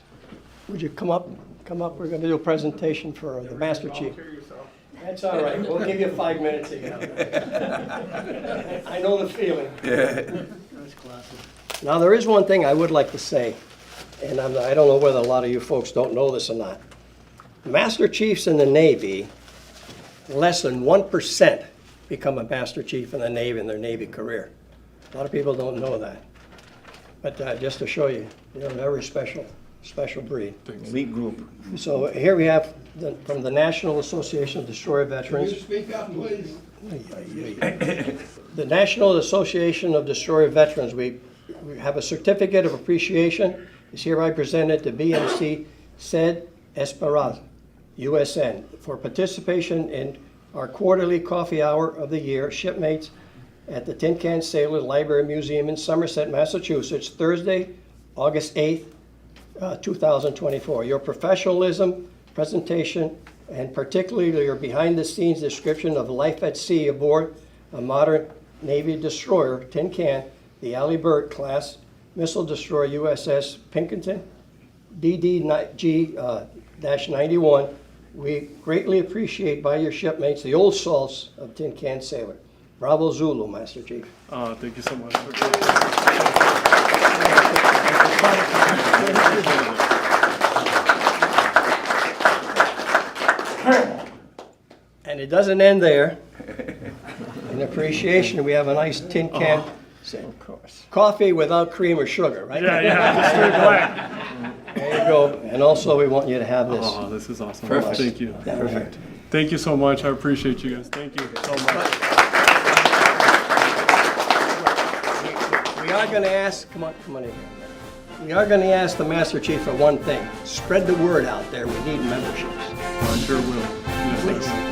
Would you come up? Come up. We're going to do a presentation for the Master Chief. That's all right. We'll give you 5 minutes again. I know the feeling. That's classic. Now, there is one thing I would like to say, and I don't know whether a lot of you folks don't know this or not. Master Chiefs in the Navy, less than 1% become a Master Chief in the Navy in their Navy career. A lot of people don't know that. But just to show you, you're a very special breed. Elite group. So here we have from the National Association of Destroyer Veterans. Can you speak up, please? The National Association of Destroyer Veterans, we have a certificate of appreciation. Is hereby presented to BMCM Esparza, USN, for participation in our quarterly coffee hour of the year, shipmates at the Tin Can Sailors Library Museum in Somerset, Massachusetts, Thursday, August 8th, 2024. Your professionalism, presentation, and particularly your behind-the-scenes description of life at sea aboard a modern Navy destroyer, Tin Can, the Arleigh Burke class missile destroyer USS Pinkerton, DDG-91. We greatly appreciate by your shipmates the old salts of Tin Can Sailor. Bravo Zulu, Master Chief. Thank you so much. And it doesn't end there. In appreciation, we have a nice tin can Of course. Coffee without cream or sugar, right? Yeah, just straight black. There you go. And also, we want you to have this. Oh, this is awesome. Perfect. Thank you. Yeah, perfect. Thank you so much. I appreciate you guys. Thank you so much. We are going to ask, come on in here. We are going to ask the Master Chief for one thing. Spread the word out there. We need memberships. I sure will. Yes, Please. I will.